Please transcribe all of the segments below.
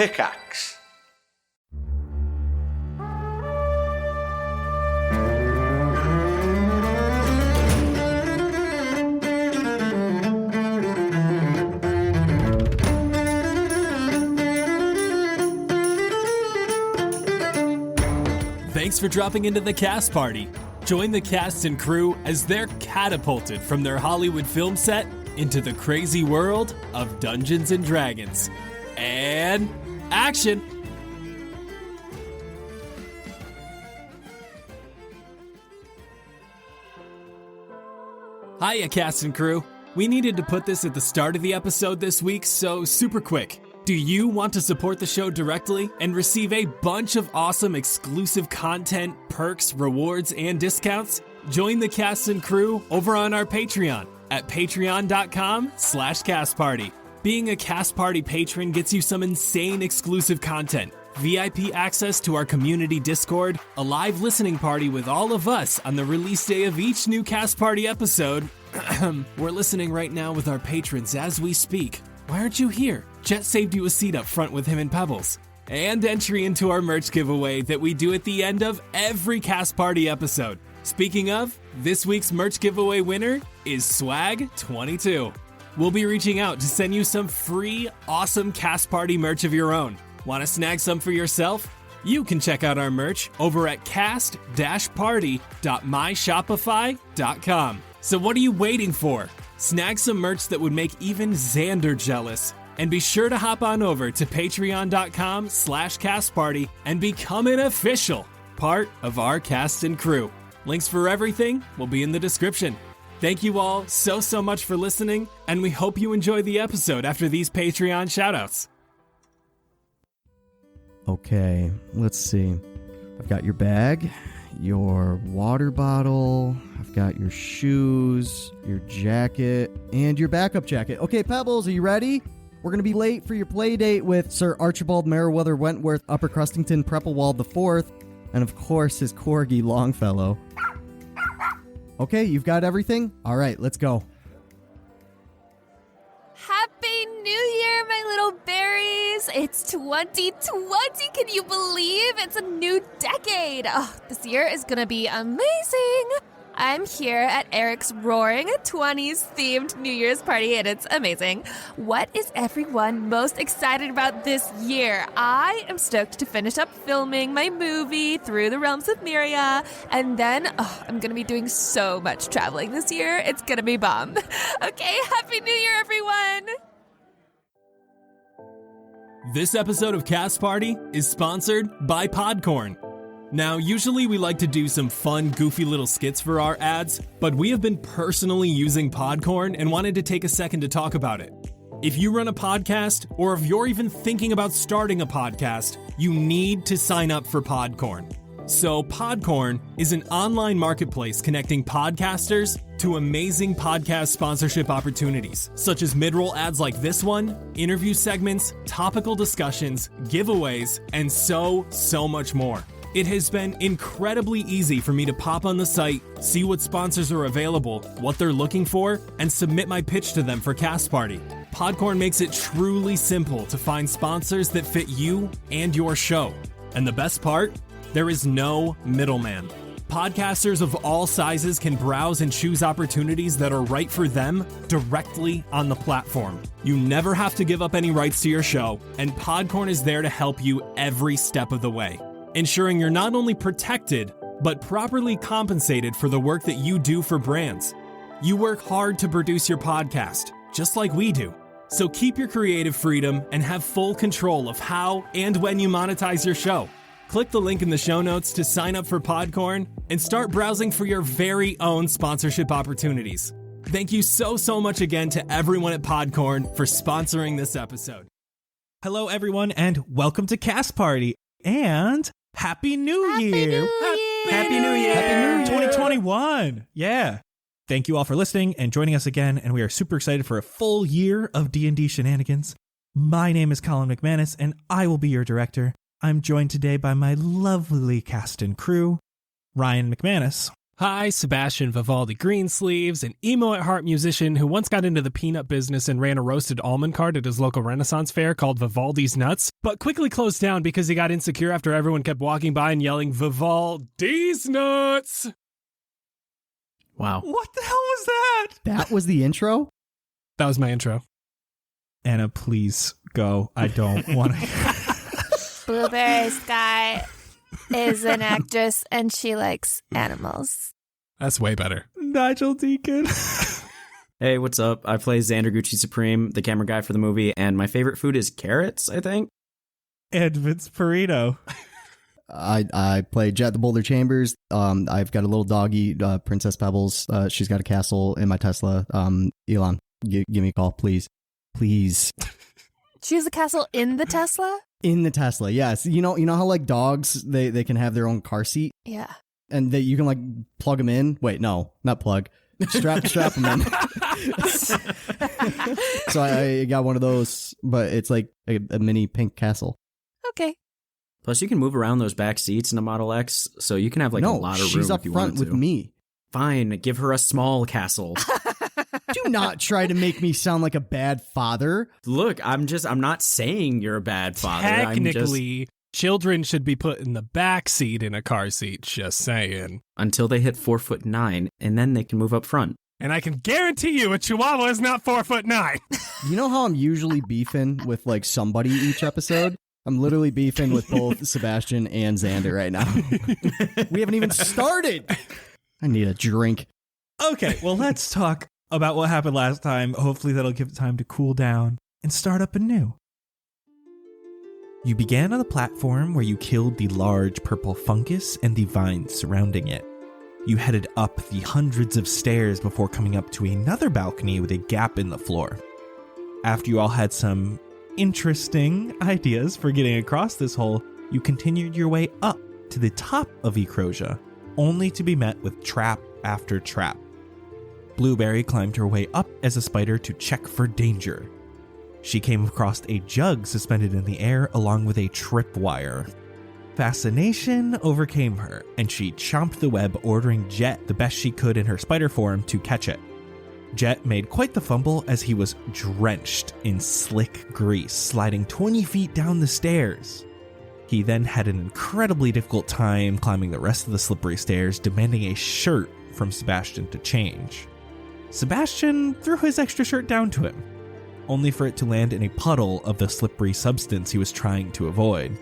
Pickaxe. Thanks for dropping into the cast party. Join the cast and crew as they're catapulted from their Hollywood film set into the crazy world of Dungeons and Dragons. And action! Hiya, cast and crew. We needed to put this at the start of the episode this week, so super quick. Do you want to support the show directly and receive a bunch of awesome exclusive content, perks, rewards, and discounts? Join the cast and crew over on our Patreon at patreon.com/castparty. Being a Cast Party patron gets you some insane exclusive content, VIP access to our community Discord, a live listening party with all of us on the release day of each new Cast Party episode. We're listening right now with our patrons as we speak. Why aren't you here? Jett saved you a seat up front with him and Pebbles. And entry into our merch giveaway that we do at the end of every Cast Party episode. Speaking of, this week's merch giveaway winner is Swag22. We'll be reaching out to send you some free, awesome Cast Party merch of your own. Want to snag some for yourself? You can check out our merch over at cast-party.myshopify.com. So what are you waiting for? Snag some merch that would make even Xander jealous. And be sure to hop on over to patreon.com/castparty and become an official part of our cast and crew. Links for everything will be in the description. Thank you all so much for listening, and we hope you enjoy the episode after these Patreon shoutouts. Okay, let's see. I've got your bag, your water bottle, I've got your shoes, your jacket, and your backup jacket. Okay, Pebbles, are you ready? We're going to be late for your play date with Sir Archibald Meriwether Wentworth Upper Crustington Prepplewald IV, and of course his corgi Longfellow. Okay, you've got everything? All right, let's go. Happy New Year, my little berries! It's 2020, can you believe? It's a new decade! Oh, this year is gonna be amazing! I'm here at Eric's Roaring 20s themed New Year's party, and it's amazing. What is everyone most excited about this year? I am stoked to finish up filming my movie, Through the Realms of Myria, and then I'm going to be doing so much traveling this year. It's going to be bomb. Okay, Happy New Year, everyone! This episode of Cast Party is sponsored by Podcorn. Now, usually we like to do some fun, goofy little skits for our ads, but we have been personally using Podcorn and wanted to take a second to talk about it. If you run a podcast, or if you're even thinking about starting a podcast, you need to sign up for Podcorn. So Podcorn is an online marketplace connecting podcasters to amazing podcast sponsorship opportunities, such as mid-roll ads like this one, interview segments, topical discussions, giveaways, and so much more. It has been incredibly easy for me to pop on the site, see what sponsors are available, what they're looking for, and submit my pitch to them for Cast Party. Podcorn makes it truly simple to find sponsors that fit you and your show. And the best part? There is no middleman. Podcasters of all sizes can browse and choose opportunities that are right for them directly on the platform. You never have to give up any rights to your show, and Podcorn is there to help you every step of the way, ensuring you're not only protected, but properly compensated for the work that you do for brands. You work hard to produce your podcast, just like we do. So keep your creative freedom and have full control of how and when you monetize your show. Click the link in the show notes to sign up for Podcorn and start browsing for your very own sponsorship opportunities. Thank you so much again to everyone at Podcorn for sponsoring this episode. Hello, everyone, and welcome to Cast Party. And Happy New Year! Happy New Year! Happy New Year! 2021! Yeah. Thank you all for listening and joining us again, and we are super excited for a full year of D&D shenanigans. My name is Colin McManus, and I will be your director. I'm joined today by my lovely cast and crew, Ryan McManus. Hi, Sebastian Vivaldi Greensleeves, an emo at heart musician who once got into the peanut business and ran a roasted almond cart at his local Renaissance fair called Vivaldi's Nuts, but quickly closed down because he got insecure after everyone kept walking by and yelling, Vivaldi's Nuts! Wow. What the hell was that? That was the intro? That was my intro. Anna, please go. I don't want to. Blueberry Sky is an actress and she likes animals. That's way better. Nigel Deacon. Hey, what's up? I play Xander Gucci Supreme, the camera guy for the movie, and my favorite food is carrots, I think. And Vince Perino. I play Jett the Boulder Chambers. I've got a little doggy, Princess Pebbles. She's got a castle in my Tesla. Elon, give me a call, please. Please. She has a castle in the Tesla? In the Tesla, yes. You know how like dogs, they can have their own car seat? Yeah. And you can like plug them in. Wait, no, not plug. Strap them in. So I got one of those, but it's like a mini pink castle. Okay. Plus, you can move around those back seats in a Model X, so you can have like a lot of room she's up if you front wanted with to. me. Fine, give her a small castle. Do not try to make me sound like a bad father. Look, I'm not saying you're a bad father. Technically, children should be put in the back seat in a car seat, just saying. Until they hit 4'9", and then they can move up front. And I can guarantee you a Chihuahua is not 4'9". You know how I'm usually beefing with like somebody each episode? I'm literally beefing with both Sebastian and Xander right now. We haven't even started. I need a drink. Okay, well, let's talk about what happened last time. Hopefully that'll give it time to cool down and start up anew. You began on the platform where you killed the large purple fungus and the vines surrounding it. You headed up the hundreds of stairs before coming up to another balcony with a gap in the floor. After you all had some interesting ideas for getting across this hole, you continued your way up to the top of Ecrosia, only to be met with trap after trap. Blueberry climbed her way up as a spider to check for danger. She came across a jug suspended in the air along with a tripwire. Fascination overcame her, and she chomped the web, ordering Jett the best she could in her spider form to catch it. Jett made quite the fumble as he was drenched in slick grease, sliding 20 feet down the stairs. He then had an incredibly difficult time climbing the rest of the slippery stairs, demanding a shirt from Sebastian to change. Sebastian threw his extra shirt down to him, only for it to land in a puddle of the slippery substance he was trying to avoid.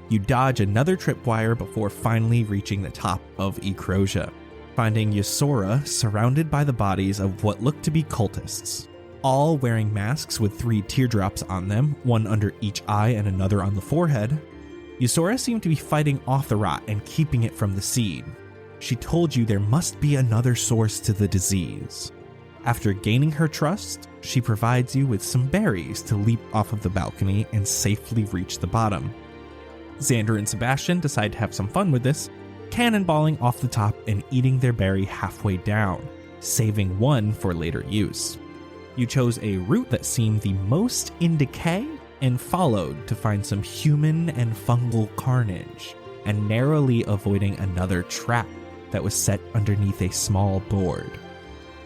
You dodge another tripwire before finally reaching the top of Ecrosia, finding Ysora surrounded by the bodies of what looked to be cultists, all wearing masks with 3 teardrops on them, one under each eye and another on the forehead. Ysora seemed to be fighting off the rot and keeping it from the seed. She told you there must be another source to the disease. After gaining her trust, she provides you with some berries to leap off of the balcony and safely reach the bottom. Xander and Sebastian decide to have some fun with this, cannonballing off the top and eating their berry halfway down, saving one for later use. You chose a route that seemed the most in decay and followed to find some human and fungal carnage, and narrowly avoiding another trap that was set underneath a small board.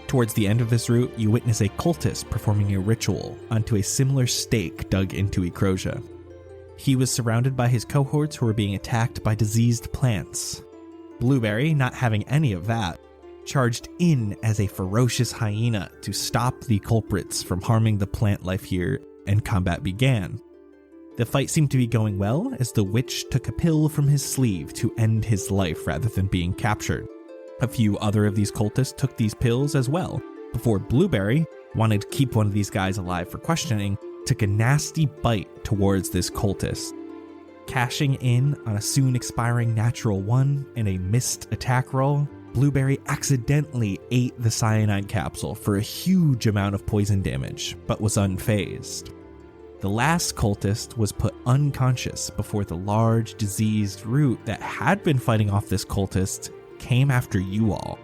Towards the end of this route, you witness a cultist performing a ritual onto a similar stake dug into Ecrosia. He was surrounded by his cohorts who were being attacked by diseased plants. Blueberry, not having any of that, charged in as a ferocious hyena to stop the culprits from harming the plant life here, and combat began. The fight seemed to be going well as the witch took a pill from his sleeve to end his life rather than being captured. A few other of these cultists took these pills as well, before Blueberry, wanting to keep one of these guys alive for questioning, took a nasty bite towards this cultist. Cashing in on a soon expiring natural 1 and a missed attack roll, Blueberry accidentally ate the cyanide capsule for a huge amount of poison damage, but was unfazed. The last cultist was put unconscious before the large diseased root that had been fighting off this cultist came after you all.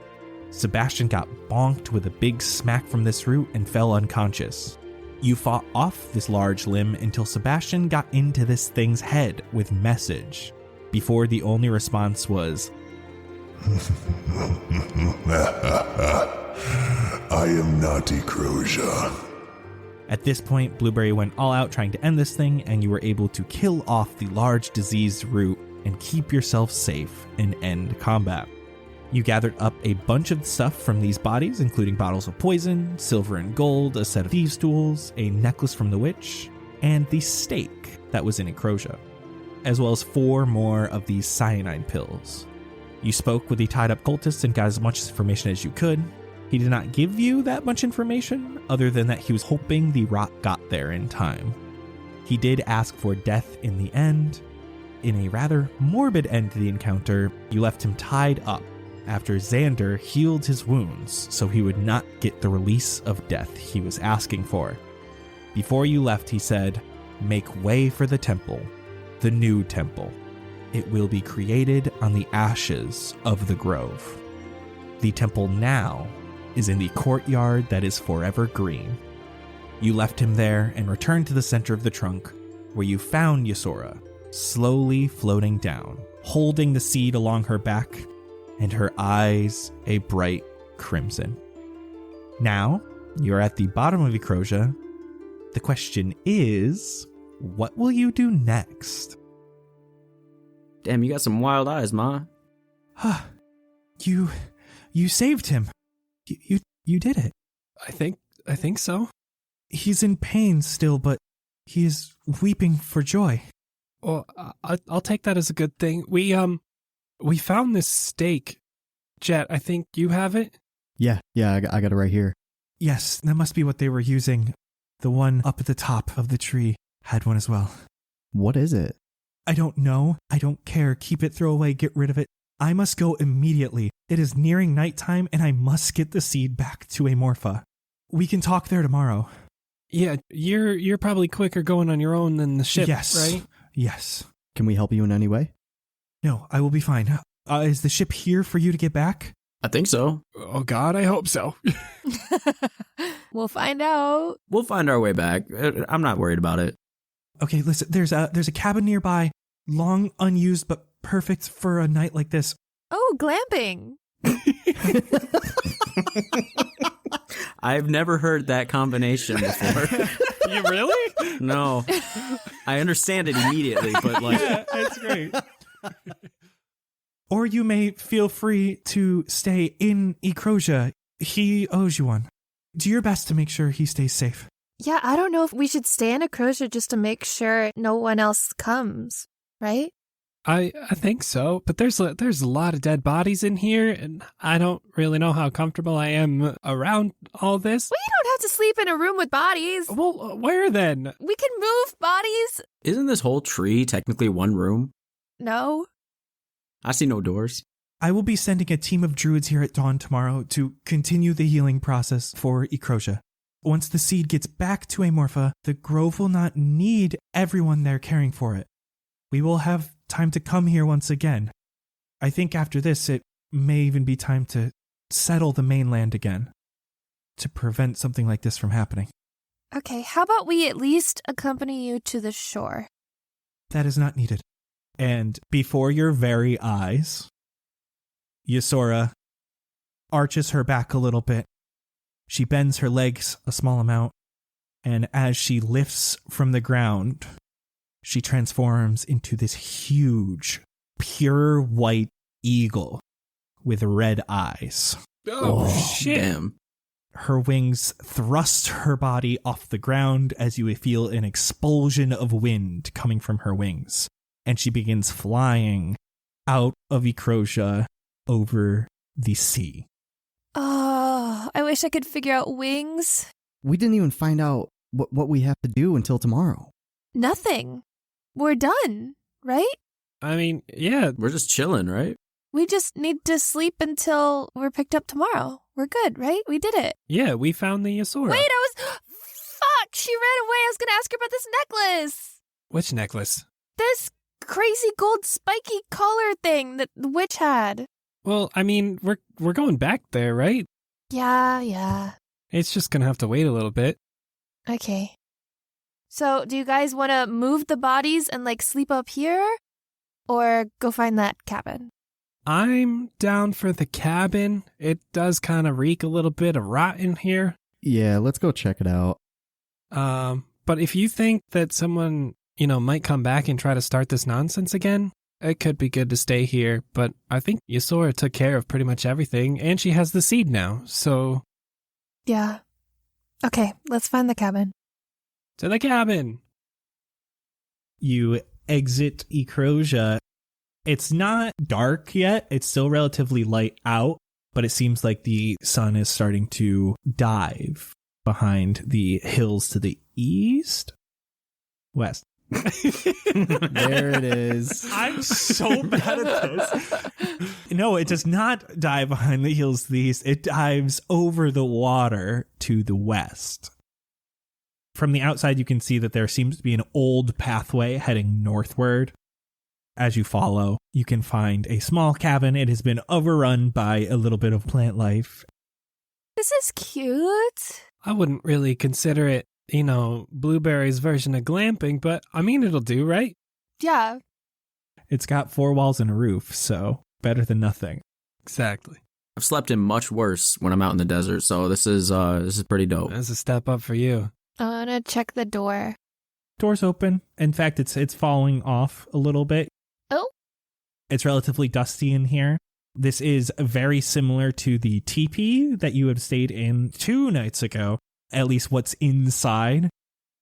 Sebastian got bonked with a big smack from this root and fell unconscious. You fought off this large limb until Sebastian got into this thing's head with message, before the only response was, I am not Ecrosia. At this point, Blueberry went all out trying to end this thing, and you were able to kill off the large diseased root and keep yourself safe and end combat. You gathered up a bunch of stuff from these bodies, including bottles of poison, silver and gold, a set of thieves' tools, a necklace from the witch, and the stake that was in Ecrosia, as well as 4 more of these cyanide pills. You spoke with the tied-up cultist and got as much information as you could. He did not give you that much information, other than that he was hoping the rock got there in time. He did ask for death in the end. In a rather morbid end to the encounter, you left him tied up after Xander healed his wounds so he would not get the release of death he was asking for. Before you left, he said, "Make way for the temple, the new temple. It will be created on the ashes of the grove. The temple now is in the courtyard that is forever green." You left him there and returned to the center of the trunk, where you found Ysora, slowly floating down, holding the seed along her back, and her eyes a bright crimson. Now, you're at the bottom of Ecrosia. The question is, what will you do next? Damn, you got some wild eyes, Ma. You saved him. You did it. I think so. He's in pain still, but he is weeping for joy. Well, I'll take that as a good thing. We found this stake. Jett, I think you have it? Yeah, I got it right here. Yes, that must be what they were using. The one up at the top of the tree had one as well. What is it? I don't know. I don't care. Keep it, throw away, get rid of it. I must go immediately. It is nearing nighttime, and I must get the seed back to Amorpha. We can talk there tomorrow. Yeah, you're probably quicker going on your own than the ship, Yes. right? Yes. Can we help you in any way? No, I will be fine. Is the ship here for you to get back? I think so. Oh God, I hope so. We'll find out. We'll find our way back. I'm not worried about it. Okay, listen, there's a cabin nearby, long unused but perfect for a night like this. Oh, glamping. I've never heard that combination before. You really? No. I understand it immediately, but like... Yeah, that's great. Or you may feel free to stay in Ecrosia. He owes you one. Do your best to make sure he stays safe. Yeah, I don't know if we should stay in Ecrosia just to make sure no one else comes, right? I think so, but there's a lot of dead bodies in here, and I don't really know how comfortable I am around all this. We don't have to sleep in a room with bodies. Well, where then? We can move bodies. Isn't this whole tree technically one room? No. I see no doors. I will be sending a team of druids here at dawn tomorrow to continue the healing process for Ecrosia. Once the seed gets back to Amorpha, the grove will not need everyone there caring for it. We will have time to come here once again. I think after this, it may even be time to settle the mainland again to prevent something like this from happening. Okay, how about we at least accompany you to the shore? That is not needed. And before your very eyes, Ysora arches her back a little bit. She bends her legs a small amount, and as she lifts from the ground, she transforms into this huge, pure white eagle with red eyes. Oh, shit. Damn. Her wings thrust her body off the ground as you feel an expulsion of wind coming from her wings, and she begins flying out of Ecrosia over the sea. Oh, I wish I could figure out wings. We didn't even find out what we have to do until tomorrow. Nothing. We're done, right? I mean, yeah. We're just chilling, right? We just need to sleep until we're picked up tomorrow. We're good, right? We did it. Yeah, we found the Ysora. Wait, Fuck, she ran away. I was going to ask her about this necklace. Which necklace? This crazy gold spiky collar thing that the witch had. Well, I mean, we're going back there, right? Yeah. It's just gonna have to wait a little bit. Okay. So, do you guys want to move the bodies and, sleep up here? Or go find that cabin? I'm down for the cabin. It does kind of reek a little bit of rot in here. Yeah, let's go check it out. But if you think that someone, might come back and try to start this nonsense again, it could be good to stay here. But I think Yasora took care of pretty much everything, and she has the seed now, so... Yeah. Okay, let's find the cabin. To the cabin! You exit Ecrosia. It's not dark yet. It's still relatively light out, but it seems like the sun is starting to dive behind the hills to the east? West. There it is. I'm so bad at this. No, it does not dive behind the hills to the east. It dives over the water to the west. From the outside, you can see that there seems to be an old pathway heading northward. As you follow, you can find a small cabin. It has been overrun by a little bit of plant life. This is cute. I wouldn't really consider it, Blueberry's version of glamping, but I mean, it'll do, right? Yeah. It's got 4 walls and a roof, so better than nothing. Exactly. I've slept in much worse when I'm out in the desert, so this is pretty dope. That's a step up for you. I want to check the door. Door's open. In fact, it's falling off a little bit. Oh. It's relatively dusty in here. This is very similar to the teepee that you had stayed in 2 nights ago, at least what's inside.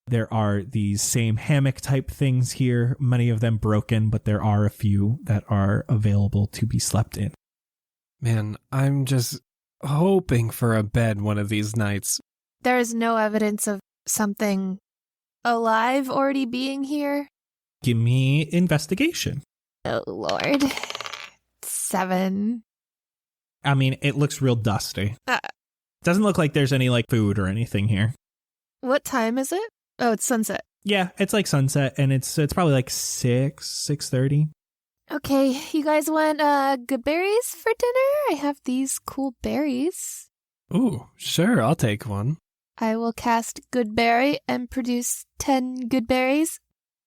There are these same hammock type things here, many of them broken, but there are a few that are available to be slept in. Man, I'm just hoping for a bed one of these nights. There is no evidence of something alive already being here. Give me investigation. Oh, Lord. 7. I mean, it looks real dusty. Doesn't look like there's any food or anything here. What time is it? Oh, it's sunset. Yeah, it's sunset, and it's probably 6:30. Okay, you guys want good berries for dinner? I have these cool berries. Ooh, sure, I'll take one. I will cast good berry and produce 10 good berries.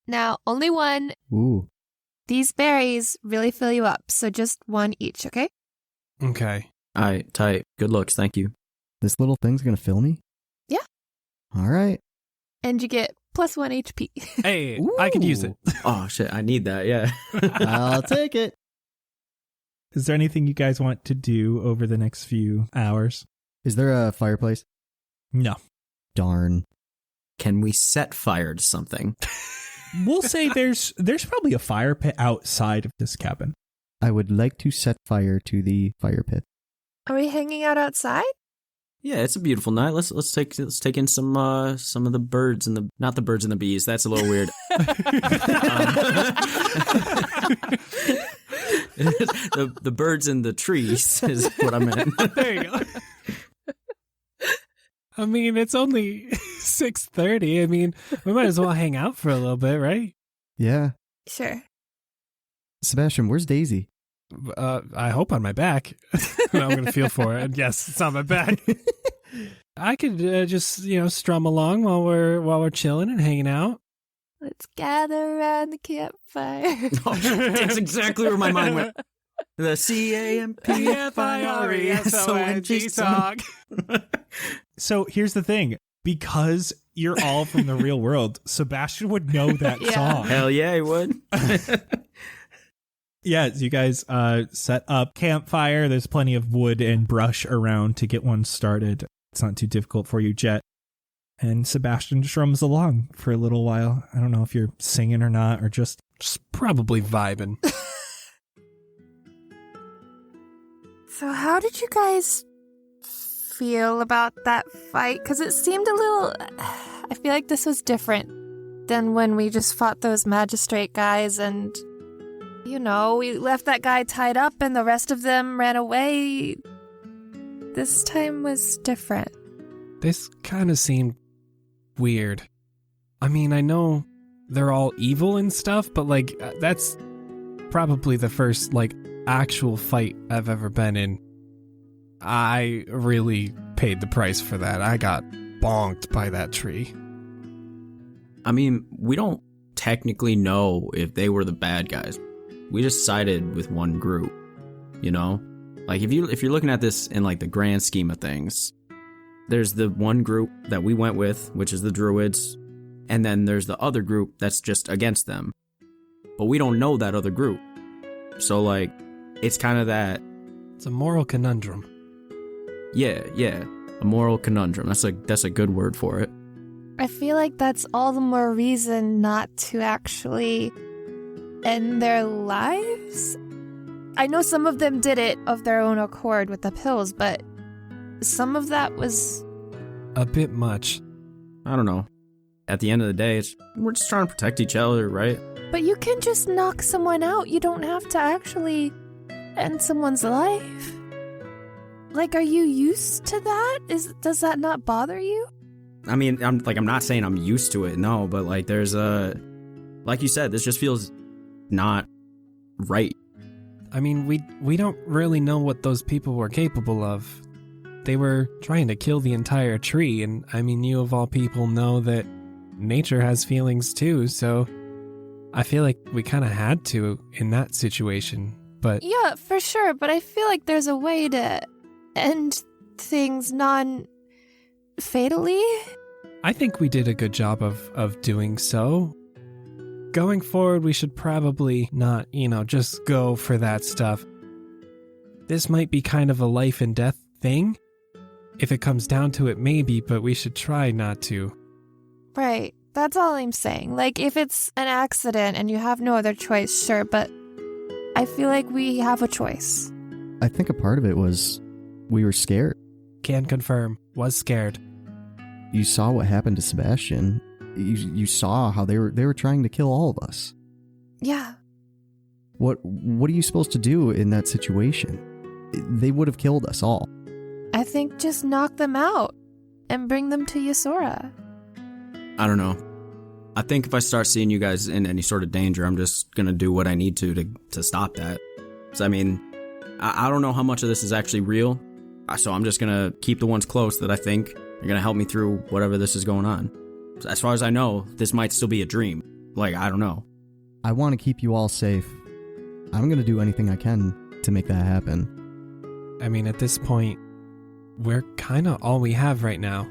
Now, only one. Ooh. These berries really fill you up, so just one each, okay? Okay. All right, tight. Good looks, thank you. This little thing's gonna fill me? Yeah. All right. And you get +1 HP. Hey, I could use it. Oh, shit, I need that, yeah. I'll take it. Is there anything you guys want to do over the next few hours? Is there a fireplace? No. Darn. Can we set fire to something? We'll say there's probably a fire pit outside of this cabin. I would like to set fire to the fire pit. Are we hanging out outside? Yeah, it's a beautiful night. Let's take in some of the birds and not the birds and the bees. That's a little weird. The birds and the trees is what I meant. There you go. I mean, it's only 6:30. I mean, we might as well hang out for a little bit, right? Yeah. Sure. Sebastian, where's Daisy? I hope on my back. I'm going to feel for it. Yes, it's on my back. I could just, strum along while we're chilling and hanging out. Let's gather around the campfire. Oh, that's exactly where my mind went. The CAMPFIRESONG song. So here's the thing. Because you're all from the real world, Sebastian would know that song. Hell yeah, he would. Yeah, you guys set up campfire. There's plenty of wood and brush around to get one started. It's not too difficult for you, Jett. And Sebastian just strums along for a little while. I don't know if you're singing or not, or just probably vibing. So how did you guys feel about that fight? Because it seemed a little... I feel like this was different than when we just fought those magistrate guys and... we left that guy tied up and the rest of them ran away. This time was different. This kind of seemed weird. I mean, I know they're all evil and stuff, but that's probably the first actual fight I've ever been in. I really paid the price for that. I got bonked by that tree. I mean, we don't technically know if they were the bad guys. We just sided with one group. you know? Like, if you're looking at this in, like, the grand scheme of things, there's the one group that we went with, which is the Druids, and then there's the other group that's just against them. But we don't know that other group. So, like, it's kind of that... It's a moral conundrum. Yeah, a moral conundrum. That's a good word for it. I feel like that's all the more reason not to actually end their lives. I know some of them did it of their own accord with the pills, but some of that was... a bit much. I don't know. At the end of the day, we're just trying to protect each other, right? But you can just knock someone out. You don't have to actually end someone's life. Like, are you used to that? Does that not bother you? I mean, I'm not saying I'm used to it, no, but like there's like you said, this just feels not right. I mean, we don't really know what those people were capable of. They were trying to kill the entire tree, and I mean, you of all people know that nature has feelings too, so I feel like we kind of had to in that situation, but... Yeah, for sure, but I feel like there's a way to end things non-fatally. I think we did a good job of doing so. Going forward, we should probably not, just go for that stuff. This might be kind of a life and death thing. If it comes down to it, maybe, but we should try not to. Right. That's all I'm saying. Like, if it's an accident and you have no other choice, sure, but I feel like we have a choice. I think a part of it was we were scared. Can confirm. Was scared. You saw what happened to Sebastian. You saw how they were trying to kill all of us. Yeah. What are you supposed to do in that situation? They would have killed us all. I think just knock them out and bring them to Ysora. I don't know. I think if I start seeing you guys in any sort of danger, I'm just going to do what I need to stop that. So, I mean, I don't know how much of this is actually real. So I'm just going to keep the ones close that I think are going to help me through whatever this is going on. As far as I know, this might still be a dream. Like, I don't know. I want to keep you all safe. I'm going to do anything I can to make that happen. I mean, at this point, we're kind of all we have right now.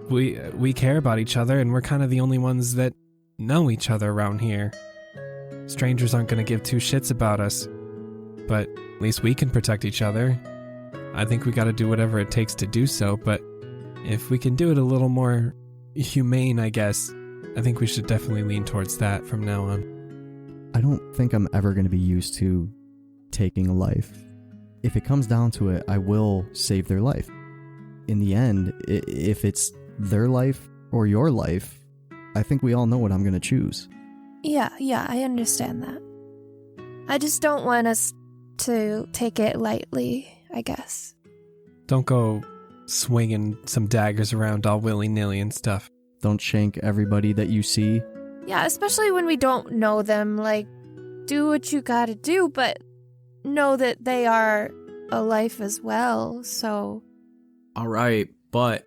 We care about each other, and we're kind of the only ones that know each other around here. Strangers aren't going to give two shits about us, but at least we can protect each other. I think we got to do whatever it takes to do so, but if we can do it a little more humane, I guess, I think we should definitely lean towards that from now on. I don't think I'm ever going to be used to taking a life. If it comes down to it, I will save their life. In the end, if it's their life or your life, I think we all know what I'm going to choose. Yeah, I understand that. I just don't want us to take it lightly, I guess. Don't go swinging some daggers around all willy-nilly and stuff. Don't shank everybody that you see. Yeah, especially when we don't know them. Like, do what you gotta do, but know that they are a life as well, so... All right, but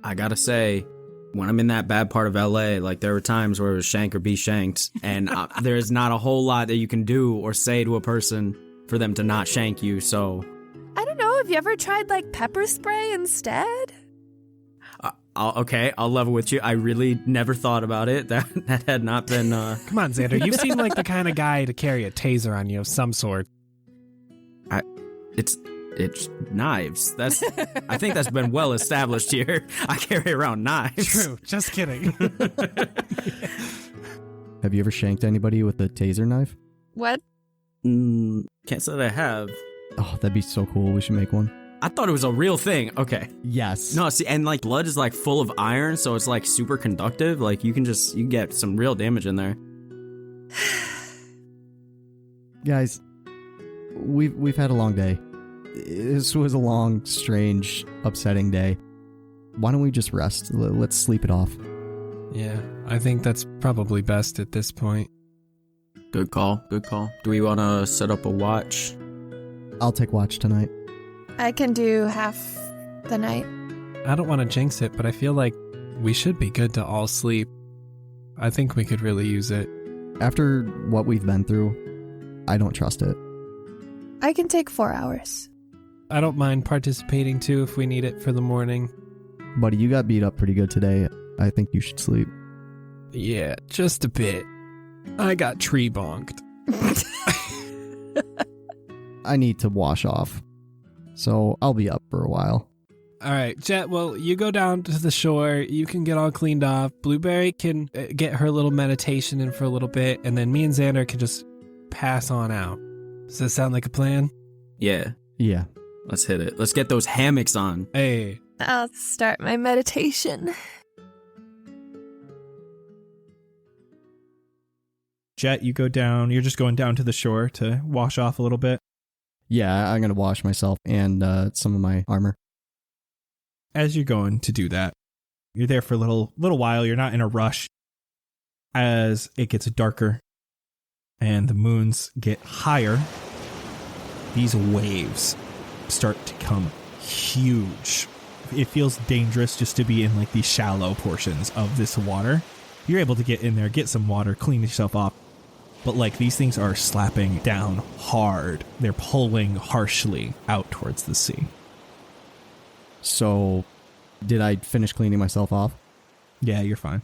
I gotta say, when I'm in that bad part of LA, like, there were times where it was shank or be shanked, and there's not a whole lot that you can do or say to a person for them to not shank you, so... I don't know, have you ever tried, like, pepper spray instead? I'll level with you. I really never thought about it. That had not been... Come on, Xander, you seem like the kind of guy to carry a taser on you of some sort. It's knives. I think that's been well established here. I carry around knives. True, just kidding. Have you ever shanked anybody with a taser knife? What? Can't say that I have. Oh, that'd be so cool. We should make one. I thought it was a real thing. Okay. Yes. No, see, and like blood is like full of iron, so it's like super conductive. Like you get some real damage in there. Guys, we've had a long day. This was a long, strange, upsetting day. Why don't we just rest? Let's sleep it off. Yeah, I think that's probably best at this point. Good call. Do we want to set up a watch? I'll take watch tonight. I can do half the night. I don't want to jinx it, but I feel like we should be good to all sleep. I think we could really use it. After what we've been through, I don't trust it. I can take 4 hours. I don't mind participating too if we need it for the morning. Buddy, you got beat up pretty good today. I think you should sleep. Yeah, just a bit. I got tree bonked. I need to wash off. So I'll be up for a while. All right, Jett, well, you go down to the shore. You can get all cleaned off. Blueberry can get her little meditation in for a little bit, and then me and Xander can just pass on out. Does that sound like a plan? Yeah. Yeah. Let's hit it. Let's get those hammocks on. Hey. I'll start my meditation. Jett, you go down. You're just going down to the shore to wash off a little bit. Yeah, I'm going to wash myself and some of my armor. As you're going to do that, you're there for a little while. You're not in a rush. As it gets darker and the moons get higher, these waves start to come huge. It feels dangerous just to be in like these shallow portions of this water. You're able to get in there, get some water, clean yourself off. But like these things are slapping down hard. They're pulling harshly out towards the sea. So, did I finish cleaning myself off? Yeah, you're fine.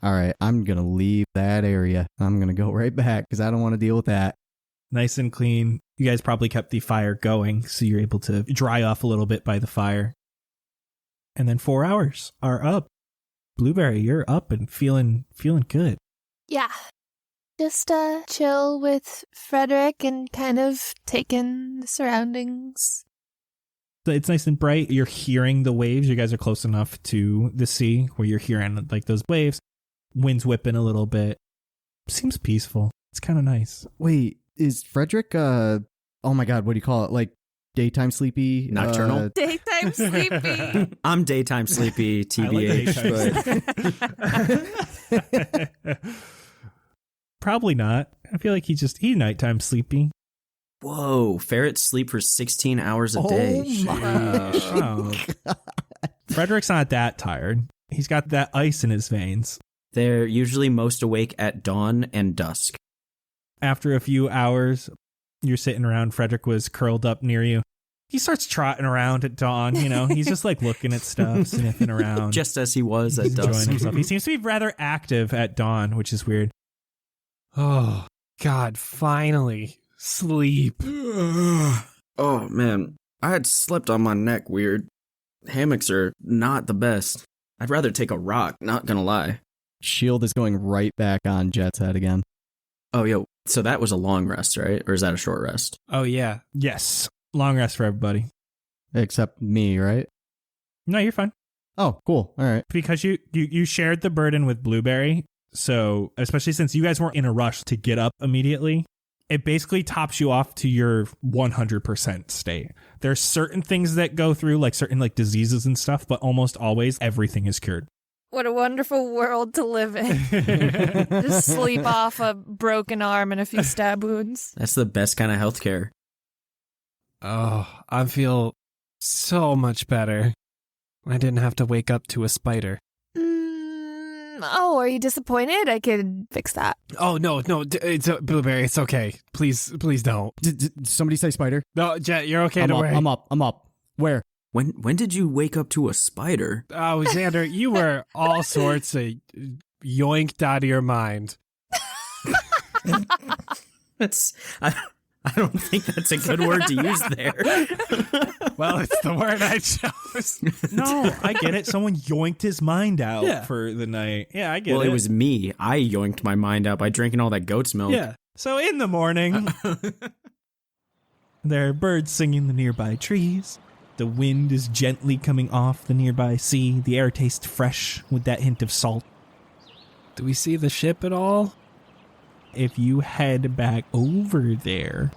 All right, I'm going to leave that area. I'm going to go right back because I don't want to deal with that. Nice and clean. You guys probably kept the fire going, so you're able to dry off a little bit by the fire. And then 4 hours are up. Blueberry, you're up and feeling good. Yeah. Just chill with Frederick and kind of take in the surroundings. It's nice and bright. You're hearing the waves. You guys are close enough to the sea where you're hearing like those waves. Wind's whipping a little bit. Seems peaceful. It's kind of nice. Wait, is Frederick, oh my God, what do you call it? Like daytime sleepy? Nocturnal? Daytime sleepy. I'm daytime sleepy, TBH, but Probably not. I feel like he's nighttime sleepy. whoa, ferrets sleep for 16 hours a day. Oh. Frederick's not that tired. He's got that ice in his veins. They're usually most awake at dawn and dusk. After a few hours, you're sitting around. Frederick was curled up near you. He starts trotting around at dawn, you know. He's just like looking at stuff, sniffing around. Just as he was at enjoying dusk. himself. He seems to be rather active at dawn, which is weird. Oh, God, finally. Sleep. Oh, man. I had slept on my neck weird. Hammocks are not the best. I'd rather take a rock, not gonna lie. Shield is going right back on Jett's head again. Oh, yo, so that was a long rest, right? Or is that a short rest? Oh, yeah. Yes. Long rest for everybody. Except me, right? No, you're fine. Oh, cool. All right. Because you shared the burden with Blueberry. So, especially since you guys weren't in a rush to get up immediately, it basically tops you off to your 100% state. There's certain things that go through, like certain like diseases and stuff, but almost always everything is cured. What a wonderful world to live in. Just sleep off a broken arm and a few stab wounds. That's the best kind of healthcare. Oh, I feel so much better. I didn't have to wake up to a spider. Oh, are you disappointed? I could fix that. Oh, no, it's Blueberry. It's okay. Please don't. Did somebody say spider? No, Jett, you're okay. I'm Don't up. worry. I'm up. Where? When did you wake up to a spider? Oh, Xander, you were all sorts of yoinked out of your mind. I don't think that's a good word to use there. Well, it's the word I chose. No, I get it. Someone yoinked his mind out for the night. Yeah, I get it. Well, it was me. I yoinked my mind out by drinking all that goat's milk. Yeah. So in the morning, there are birds singing the nearby trees. The wind is gently coming off the nearby sea. The air tastes fresh with that hint of salt. Do we see the ship at all? If you head back over there,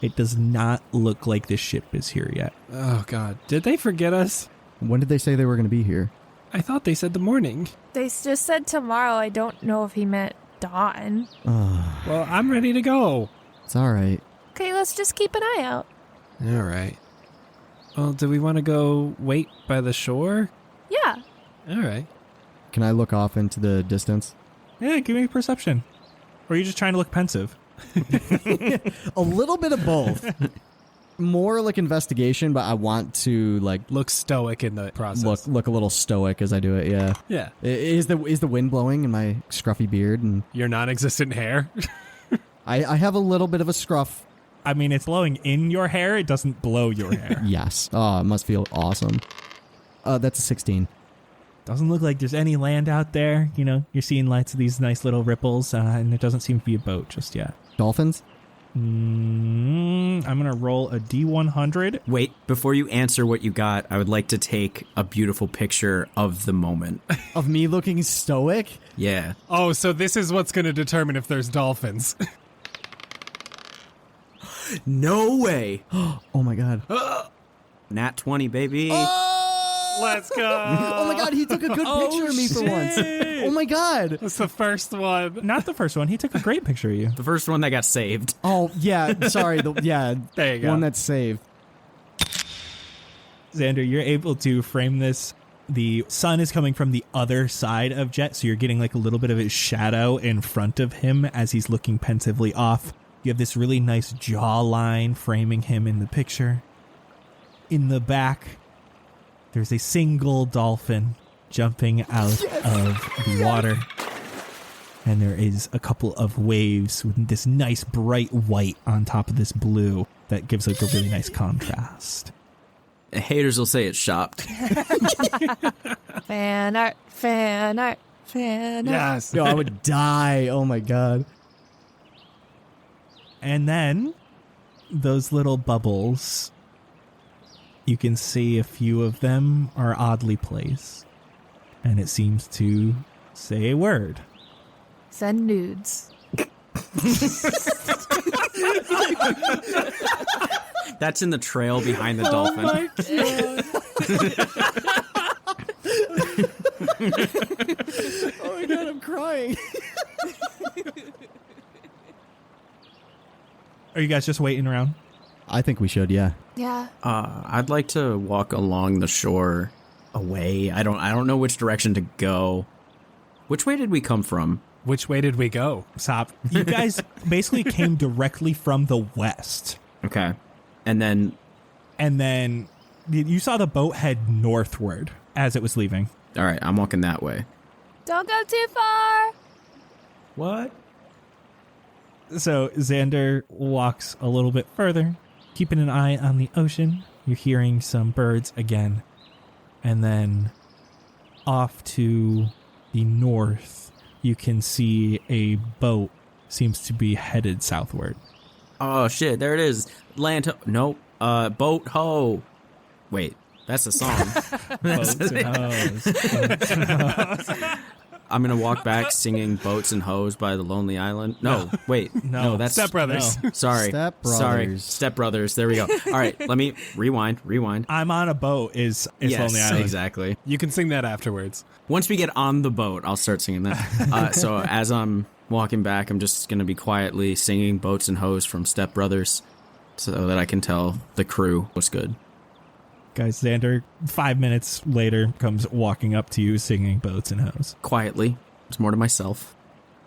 it does not look like the ship is here yet. Oh, God. Did they forget us? When did they say they were going to be here? I thought they said the morning. They just said tomorrow. I don't know if he meant dawn. Well, I'm ready to go. It's all right. Okay, let's just keep an eye out. All right. Well, do we want to go wait by the shore? Yeah. All right. Can I look off into the distance? Yeah, give me a perception. Or are you just trying to look pensive? A little bit of both. More like investigation, but I want to like Look stoic in the process. look a little stoic as I do it. Yeah. Yeah. Is the wind blowing in my scruffy beard? And Your non-existent hair. I have a little bit of a scruff. I mean, it's blowing in your hair. It doesn't blow your hair. Yes. Oh, it must feel awesome. That's a 16. Doesn't look like there's any land out there. You know, you're seeing lots of these nice little ripples, and there doesn't seem to be a boat just yet. Dolphins? I'm going to roll a D100. Wait, before you answer what you got, I would like to take a beautiful picture of the moment. Of me looking stoic? Yeah. Oh, so this is what's going to determine if there's dolphins. No way. Oh my god. Nat 20, baby. Let's go. Oh my god, he took a good picture of me for once. Oh my god. That's the first one. Not the first one. He took a great picture of you. The first one that got saved. Oh, yeah, sorry. There you go. One that's saved. Xander, you're able to frame this. The sun is coming from the other side of Jett, so you're getting like a little bit of his shadow in front of him as he's looking pensively off. You have this really nice jawline framing him in the picture. In the back, there's a single dolphin jumping out of the water. And there is a couple of waves with this nice bright white on top of this blue that gives like a really nice contrast. Haters will say it's shopped. Fan art, fan art, fan art. Yes. Yo, I would die. Oh my god. And then those little bubbles, you can see a few of them are oddly placed. And it seems to say a word. Send nudes. That's in the trail behind the dolphin. Oh my god, I'm crying. Are you guys just waiting around? I think we should, yeah. Yeah. I'd like to walk along the shore away. I don't know which direction to go. Which way did we come from? Which way did we go? Stop. You guys basically came directly from the west. Okay. And then You saw the boat head northward as it was leaving. all right, I'm walking that way. Don't go too far. What? So Xander walks a little bit further, keeping an eye on the ocean. You're hearing some birds again. And then off to the north, you can see a boat seems to be headed southward. Oh shit, there it is. Land ho- nope. Boat ho. Wait, that's a song. Boats and hoes. Boats and hoes. I'm gonna walk back singing "Boats and Hoes" by the Lonely Island. No, wait, no, that's Step Brothers. No, sorry, Step sorry, Brothers. Step Brothers. There we go. All right, let me rewind. I'm on a boat is Yes, Lonely Island. exactly. You can sing that afterwards. Once we get on the boat, I'll start singing that. So as I'm walking back, I'm just gonna be quietly singing "Boats and Hoes" from Step Brothers, so that I can tell the crew what's good. Guys, Xander, 5 minutes later, comes walking up to you singing Boats and Hoes. Quietly, it's more to myself.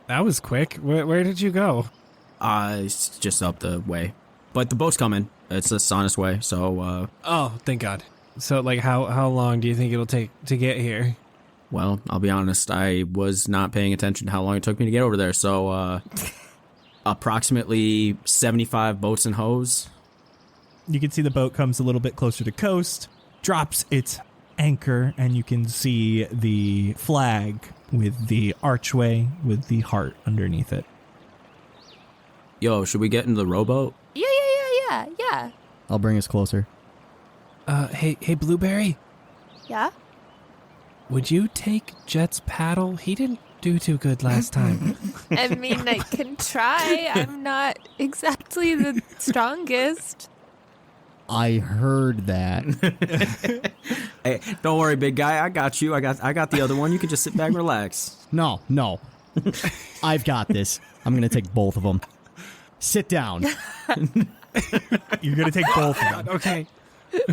That was quick. Where did you go? It's just up the way, but the boat's coming. It's the Sonus way, so Oh, thank God. So, like, how long do you think it'll take to get here? well, I'll be honest, I was not paying attention to how long it took me to get over there, so approximately 75 boats and hoes. You can see the boat comes a little bit closer to coast, drops its anchor, and you can see the flag with the archway with the heart underneath it. Yo, should we get into the rowboat? Yeah. I'll bring us closer. Hey, Blueberry, Yeah? would you take Jett's paddle? He didn't do too good last time. I mean, I can try. I'm not exactly the strongest. I heard that. Hey, don't worry, big guy. I got you. I got the other one. You can just sit back and relax. No. I've got this. I'm going to take both of them. Sit down. You're going to take both of them. Okay.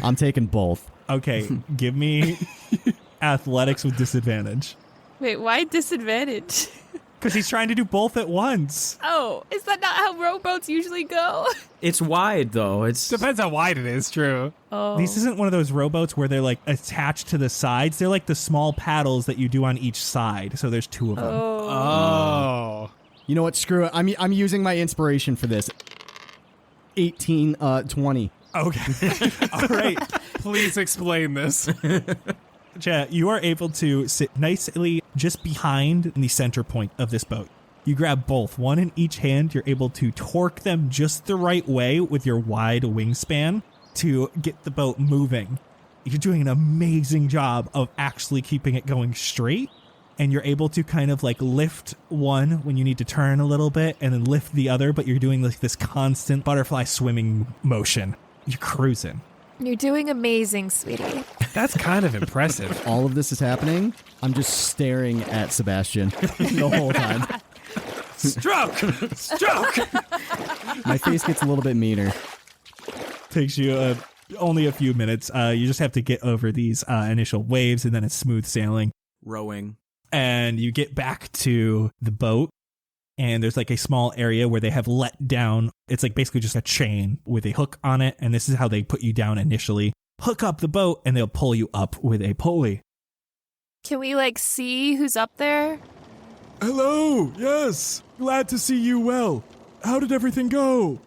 I'm taking both. Okay, give me athletics with disadvantage. Wait, why disadvantage? Because he's trying to do both at once. Oh, is that not how rowboats usually go? It's wide, though. It's Depends how wide it is, true. Oh. This isn't one of those rowboats where they're like attached to the sides. They're like the small paddles that you do on each side. So there's two of them. Oh. You know what? Screw it. I'm using my inspiration for this. 1820. Okay. All right. Please explain this. Jett, you are able to sit nicely just behind the center point of this boat. You grab both, one in each hand. You're able to torque them just the right way with your wide wingspan to get the boat moving. You're doing an amazing job of actually keeping it going straight. And you're able to kind of like lift one when you need to turn a little bit and then lift the other, but you're doing like this constant butterfly swimming motion. You're cruising. You're doing amazing, sweetie. That's kind of impressive. All of this is happening. I'm just staring at Sebastian the whole time. Stroke! Stroke! My face gets a little bit meaner. Takes you only a few minutes. You just have to get over these initial waves and then it's smooth sailing. rowing. And you get back to the boat and there's like a small area where they have let down. It's like basically just a chain with a hook on it. And this is how they put you down initially. Hook up the boat and they'll pull you up with a pulley. Can we, see who's up there? Hello, yes. Glad to see you well. How did everything go?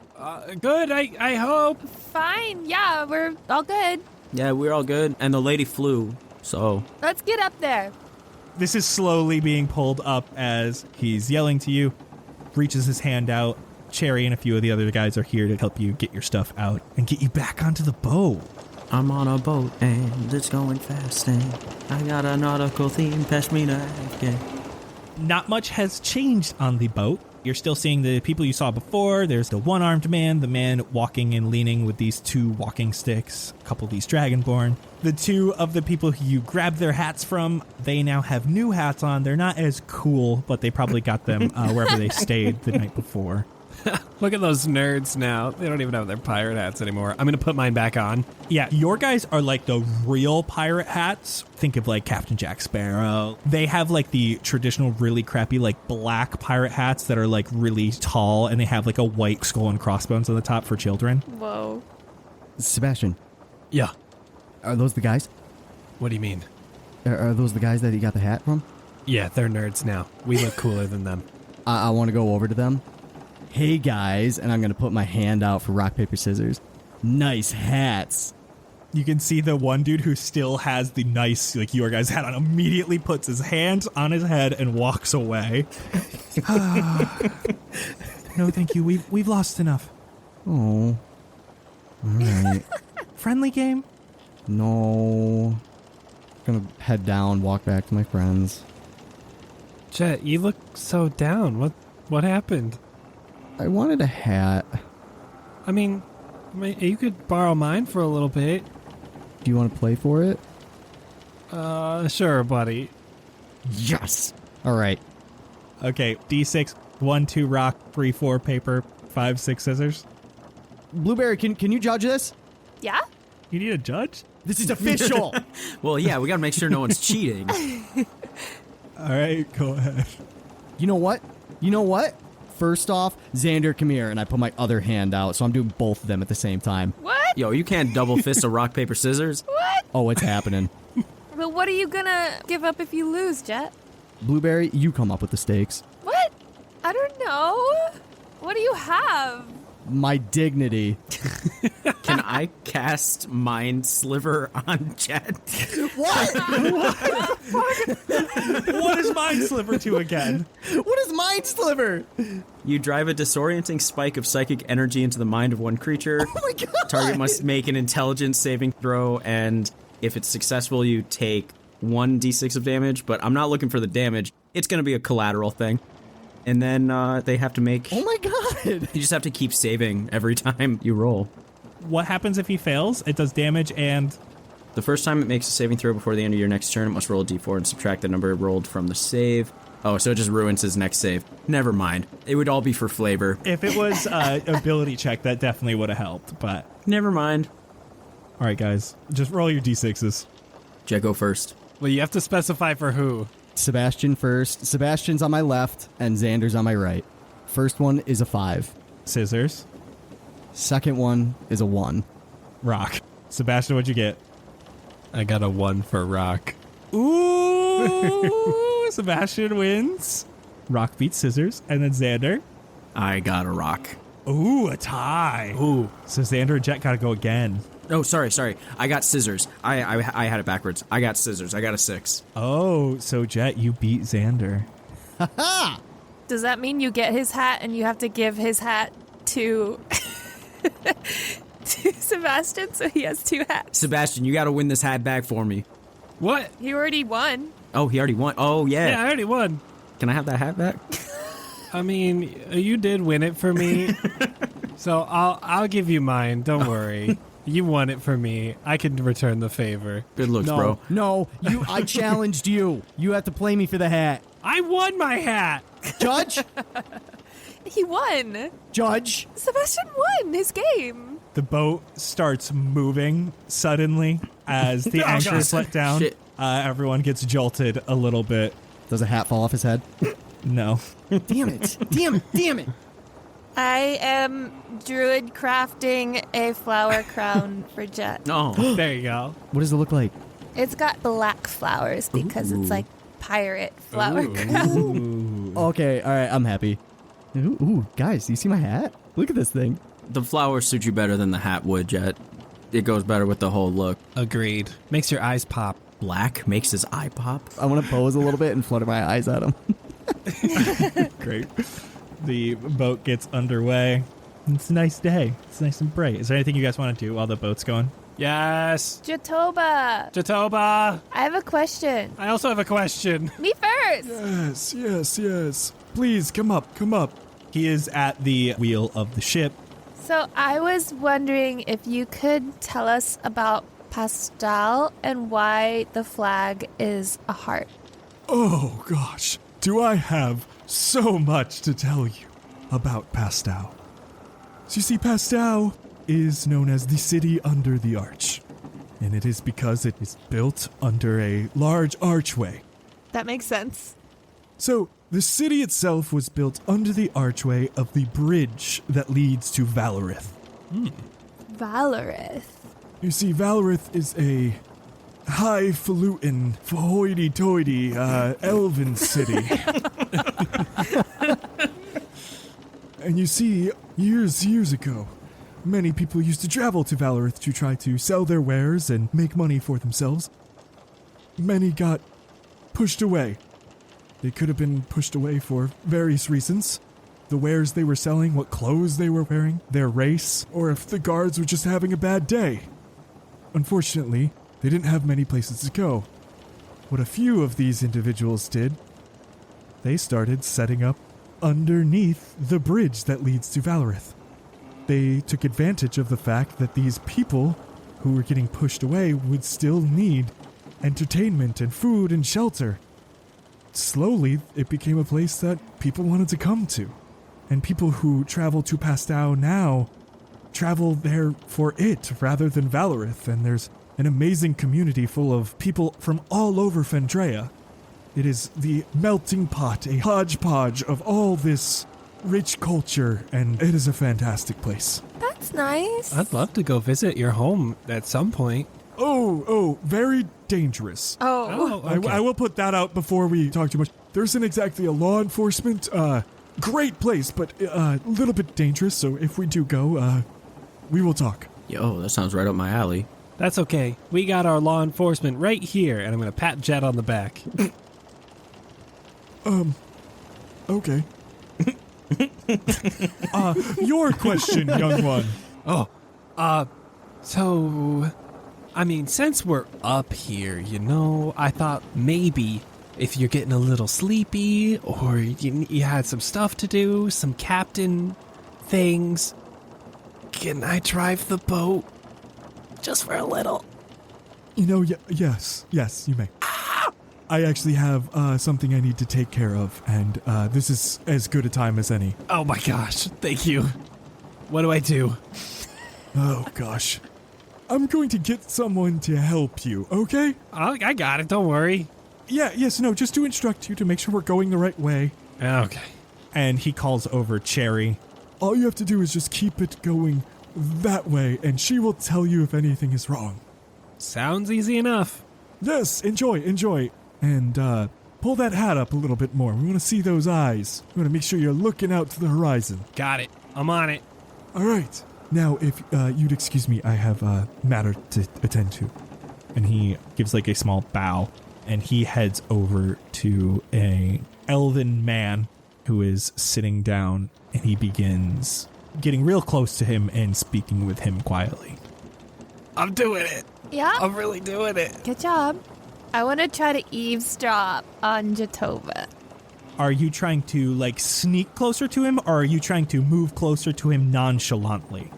Good, I hope. Fine, yeah, we're all good. Yeah, we're all good. And the lady flew, so... Let's get up there. This is slowly being pulled up as he's yelling to you, reaches his hand out. Cherry and a few of the other guys are here to help you get your stuff out and get you back onto the boat. I'm on a boat and it's going fast and I got a nautical theme, pass me knife, yeah. Not much has changed on the boat. You're still seeing the people you saw before. There's the one-armed man, the man walking and leaning with these two walking sticks, a couple of these dragonborn. The two of the people who you grabbed their hats from, they now have new hats on. They're not as cool, but they probably got them wherever they stayed the night before. Look at those nerds now. They don't even have their pirate hats anymore. I'm going to put mine back on. Yeah, your guys are like the real pirate hats. Think of like Captain Jack Sparrow. They have like the traditional really crappy like black pirate hats that are like really tall and they have like a white skull and crossbones on the top for children. Whoa. Sebastian, Yeah. are those the guys? What do you mean? Are those the guys that you got the hat from? Yeah, they're nerds now. We look cooler than them. I want to go over to them. Hey guys, and I'm going to put my hand out for rock, paper, scissors. Nice hats. You can see the one dude who still has the nice, like your guys' hat on, immediately puts his hands on his head and walks away. No, thank you. We've lost enough. Oh. All right. Friendly game? No. Gonna head down, walk back to my friends. Jett, you look so down. What happened? I wanted a hat. I mean, you could borrow mine for a little bit. Do you want to play for it? Sure, buddy. Yes. All right. Okay, D6, 1, 2 rock, 3, 4 paper, 5, 6 scissors. Blueberry, can you judge this? Yeah? You need a judge? This is official. Well, yeah, we gotta make sure no one's cheating. All right, go ahead. You know what? First off, Xander, come here, and I put my other hand out, so I'm doing both of them at the same time. What? Yo, you can't double fist a rock, paper, scissors. What? Oh, it's happening. But what are you gonna give up if you lose, Jett? Blueberry, you come up with the stakes. What? I don't know. What do you have? My dignity. Can I cast Mind Sliver on Jett? What? What is Mind Sliver to again? What is Mind Sliver? You drive a disorienting spike of psychic energy into the mind of one creature. Oh my god. Target must make an intelligence saving throw, and if it's successful, you take 1d6 of damage, but I'm not looking for the damage. It's going to be a collateral thing. And then they have to make... Oh my god. You just have to keep saving every time you roll. What happens if he fails? It does damage and... The first time it makes a saving throw before the end of your next turn, it must roll a d4 and subtract the number rolled from the save. Oh, so it just ruins his next save. Never mind. It would all be for flavor. If it was ability check, that definitely would have helped, but... Never mind. All right, guys. Just roll your D6s. Jett, go first. Well, you have to specify for who. Sebastian first. Sebastian's on my left, and Xander's on my right. First one is a 5. Scissors. Second one is a 1. Rock. Sebastian, what'd you get? I got a 1 for rock. Ooh, Sebastian wins. Rock beats scissors. And then Xander. I got a rock. Ooh, a tie. Ooh. So Xander and Jett gotta go again. Oh, sorry. I got scissors. I had it backwards. I got scissors. I got a 6. Oh, so Jett, you beat Xander. Does that mean you get his hat and you have to give his hat to to Sebastian so he has 2 hats? Sebastian, you got to win this hat back for me. What? He already won. Oh, he already won. Oh, yeah. Yeah, I already won. Can I have that hat back? I mean, you did win it for me, so I'll give you mine. Don't worry. You won it for me. I can return the favor. Good looks, No, bro. no, I challenged you. You have to play me for the hat. I won my hat. Judge? He won. Judge? Sebastian won his game. The boat starts moving suddenly as the anchors let down. Shit. Everyone gets jolted a little bit. Does a hat fall off his head? No. Damn it. Damn it. I am druid crafting a flower crown for Jett. Oh. There you go. What does it look like? It's got black flowers because it's like pirate flower crown. Okay, all right, I'm happy. Ooh, guys, do you see my hat? Look at this thing. The flowers suit you better than the hat would, Jett. It goes better with the whole look. Agreed. Makes your eyes pop. Black makes his eye pop. I want to pose a little bit and flutter my eyes at him. Great. The boat gets underway. It's a nice day. It's nice and bright. Is there anything you guys want to do while the boat's going? Yes. Jatoba, Jatoba. I have a question. I also have a question. Me first. Yes. Please, come up. He is at the wheel of the ship. So I was wondering if you could tell us about Pastel and why the flag is a heart. Oh, gosh. Do I have so much to tell you about Pastel. So you see, Pastel is known as the city under the arch. And it is because it is built under a large archway. That makes sense. So, the city itself was built under the archway of the bridge that leads to Valorith. Valorith. You see, Valorith is a highfalutin, hoity-toity, elven city. And you see, years ago, many people used to travel to Valorith to try to sell their wares and make money for themselves. Many got pushed away. They could have been pushed away for various reasons. The wares they were selling, what clothes they were wearing, their race, or if the guards were just having a bad day. Unfortunately, they didn't have many places to go. What a few of these individuals did, they started setting up underneath the bridge that leads to Valorith. They took advantage of the fact that these people who were getting pushed away would still need entertainment and food and shelter. Slowly, it became a place that people wanted to come to. And people who travel to Pastel now travel there for it rather than Valorith, and there's an amazing community full of people from all over Fendraeya. It is the melting pot, a hodgepodge of all this rich culture, and it is a fantastic place. That's nice. I'd love to go visit your home at some point. Oh, very dangerous. Oh. Okay. I will put that out before we talk too much. There isn't exactly a law enforcement, great place, but a little bit dangerous, so if we do go, we will talk. Yo, that sounds right up my alley. That's okay. We got our law enforcement right here, and I'm going to pat Jett on the back. Okay. Your question, young one. So, I mean, since we're up here, I thought maybe if you're getting a little sleepy or you had some stuff to do, some captain things, can I drive the boat just for a little? Yes, you may. I actually have something I need to take care of, and this is as good a time as any. Oh my gosh, thank you. What do I do? Oh, gosh. I'm going to get someone to help you, okay? I got it, don't worry. just to instruct you to make sure we're going the right way. Okay. And he calls over Cherry. All you have to do is just keep it going that way, and she will tell you if anything is wrong. Sounds easy enough. Yes, enjoy. And pull that hat up a little bit more. We want to see those eyes. We want to make sure you're looking out to the horizon. Got it. I'm on it. All right. Now, if you'd excuse me, I have a matter to attend to. And he gives like a small bow, and he heads over to a elven man who is sitting down, and he begins getting real close to him and speaking with him quietly. I'm doing it. Yeah. I'm really doing it. Good job. I want to try to eavesdrop on Jetoba. Are you trying to like sneak closer to him, or are you trying to move closer to him nonchalantly?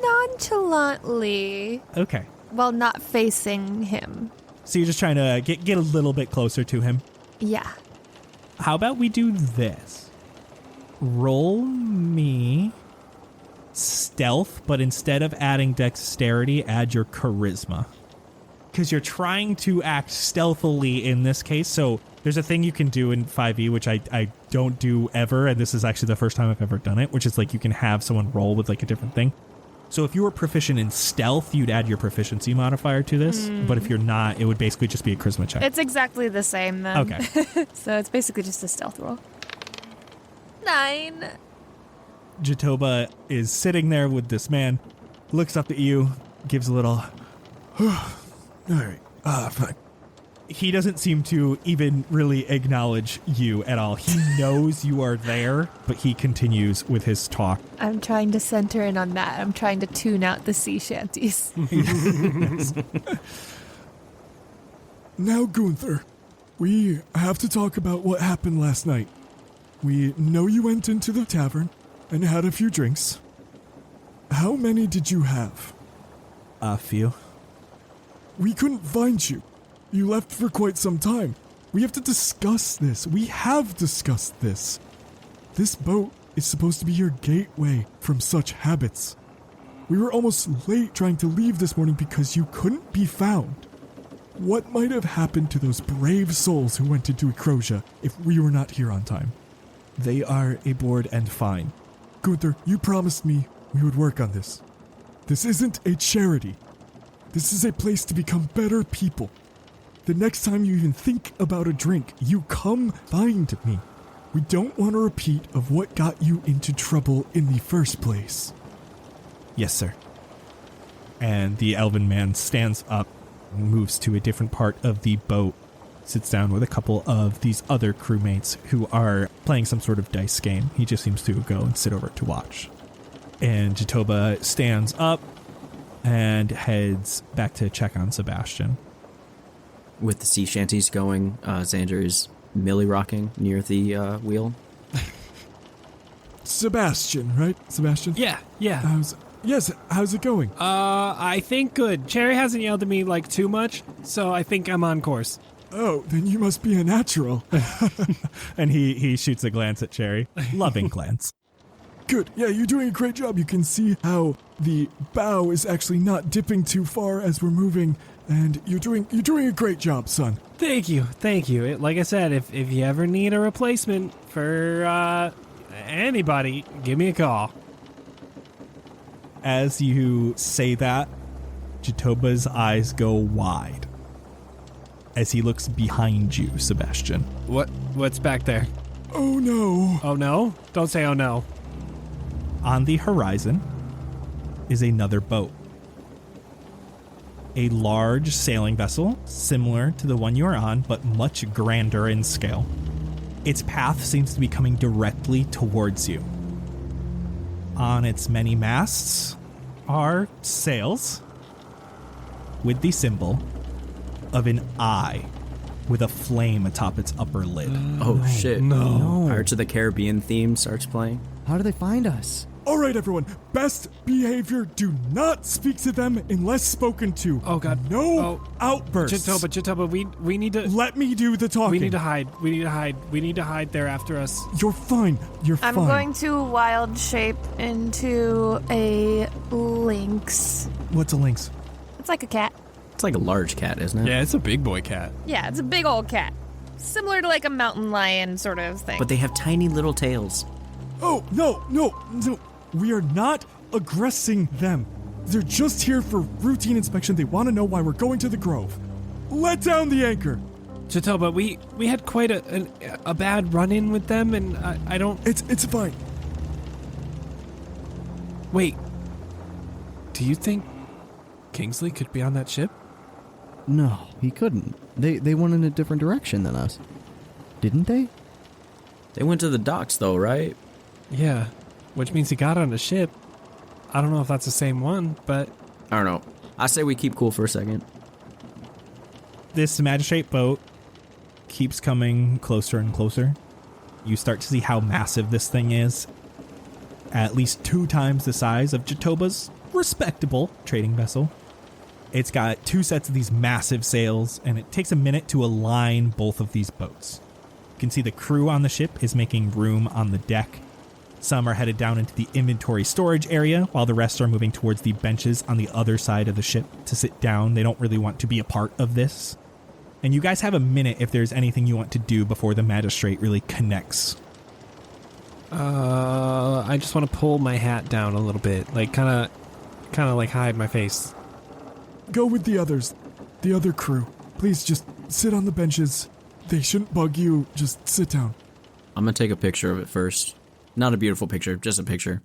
Nonchalantly. Okay. Well, not facing him. So you're just trying to get a little bit closer to him? Yeah. How about we do this? Roll me stealth, but instead of adding dexterity, add your charisma. Because you're trying to act stealthily in this case, so there's a thing you can do in 5e, which I don't do ever, and this is actually the first time I've ever done it, which is like you can have someone roll with like a different thing. So if you were proficient in stealth, you'd add your proficiency modifier to this, but if you're not, it would basically just be a charisma check. It's exactly the same then. Okay. So it's basically just a stealth roll. 9. Jetoba is sitting there with this man, looks up at you, gives a little... All right. Fine. He doesn't seem to even really acknowledge you at all. He knows you are there, but he continues with his talk. I'm trying to center in on that. I'm trying to tune out the sea shanties. Now, Gunther, we have to talk about what happened last night. We know you went into the tavern and had a few drinks. How many did you have? A few. We couldn't find you. You left for quite some time. We have to discuss this. We have discussed this. This boat is supposed to be your gateway from such habits. We were almost late trying to leave this morning because you couldn't be found. What might have happened to those brave souls who went into Ecrosia if we were not here on time? They are aboard and fine. Gunther, you promised me we would work on this. This isn't a charity. This is a place to become better people. The next time you even think about a drink, you come find me. We don't want a repeat of what got you into trouble in the first place. Yes, sir. And the elven man stands up, moves to a different part of the boat, sits down with a couple of these other crewmates who are playing some sort of dice game. He just seems to go and sit over to watch. And Jetoba stands up and heads back to check on Sebastian. With the sea shanties going, Xander is millie rocking near the wheel. Sebastian, right? Sebastian? Yeah. How's it going? I think good. Cherry hasn't yelled at me like too much, so I think I'm on course. Oh, then you must be a natural. And he shoots a glance at Cherry. Loving glance. Good. Yeah, you're doing a great job. You can see how the bow is actually not dipping too far as we're moving, and you're doing a great job, son. Thank you. Like I said, if you ever need a replacement for anybody, give me a call. As you say that, Jetoba's eyes go wide as he looks behind you, Sebastian. What's back there? Oh no. Oh no? Don't say oh no. On the horizon is another boat. A large sailing vessel, similar to the one you are on, but much grander in scale. Its path seems to be coming directly towards you. On its many masts are sails with the symbol of an eye with a flame atop its upper lid. Oh shit. No. Pirates of the Caribbean theme starts playing. How do they find us? All right, everyone. Best behavior. Do not speak to them unless spoken to. Oh, God. No outbursts. Jetoba, we need to... Let me do the talking. We need to hide. They're after us. You're fine. I'm going to wild shape into a lynx. What's a lynx? It's like a cat. It's like a large cat, isn't it? Yeah, it's a big boy cat. Yeah, it's a big old cat. Similar to like a mountain lion sort of thing. But they have tiny little tails. Oh, no. We are not aggressing them. They're just here for routine inspection. They want to know why we're going to the Grove. Let down the anchor. Chitoba, we had quite a bad run-in with them, and I don't... It's fine. Wait. Do you think Kingsley could be on that ship? No, he couldn't. They went in a different direction than us. Didn't they? They went to the docks, though, right? Yeah, which means he got on a ship. I don't know if that's the same one, but... I don't know. I say we keep cool for a second. This magistrate boat keeps coming closer and closer. You start to see how massive this thing is. At least 2 times the size of Jitoba's respectable trading vessel. It's got 2 sets of these massive sails, and it takes a minute to align both of these boats. You can see the crew on the ship is making room on the deck. Some are headed down into the inventory storage area, while the rest are moving towards the benches on the other side of the ship to sit down. They don't really want to be a part of this. And you guys have a minute if there's anything you want to do before the magistrate really connects. I just want to pull my hat down a little bit, like kind of like hide my face. Go with the others. The other crew. Please just sit on the benches. They shouldn't bug you. Just sit down. I'm gonna take a picture of it first. Not a beautiful picture, just a picture.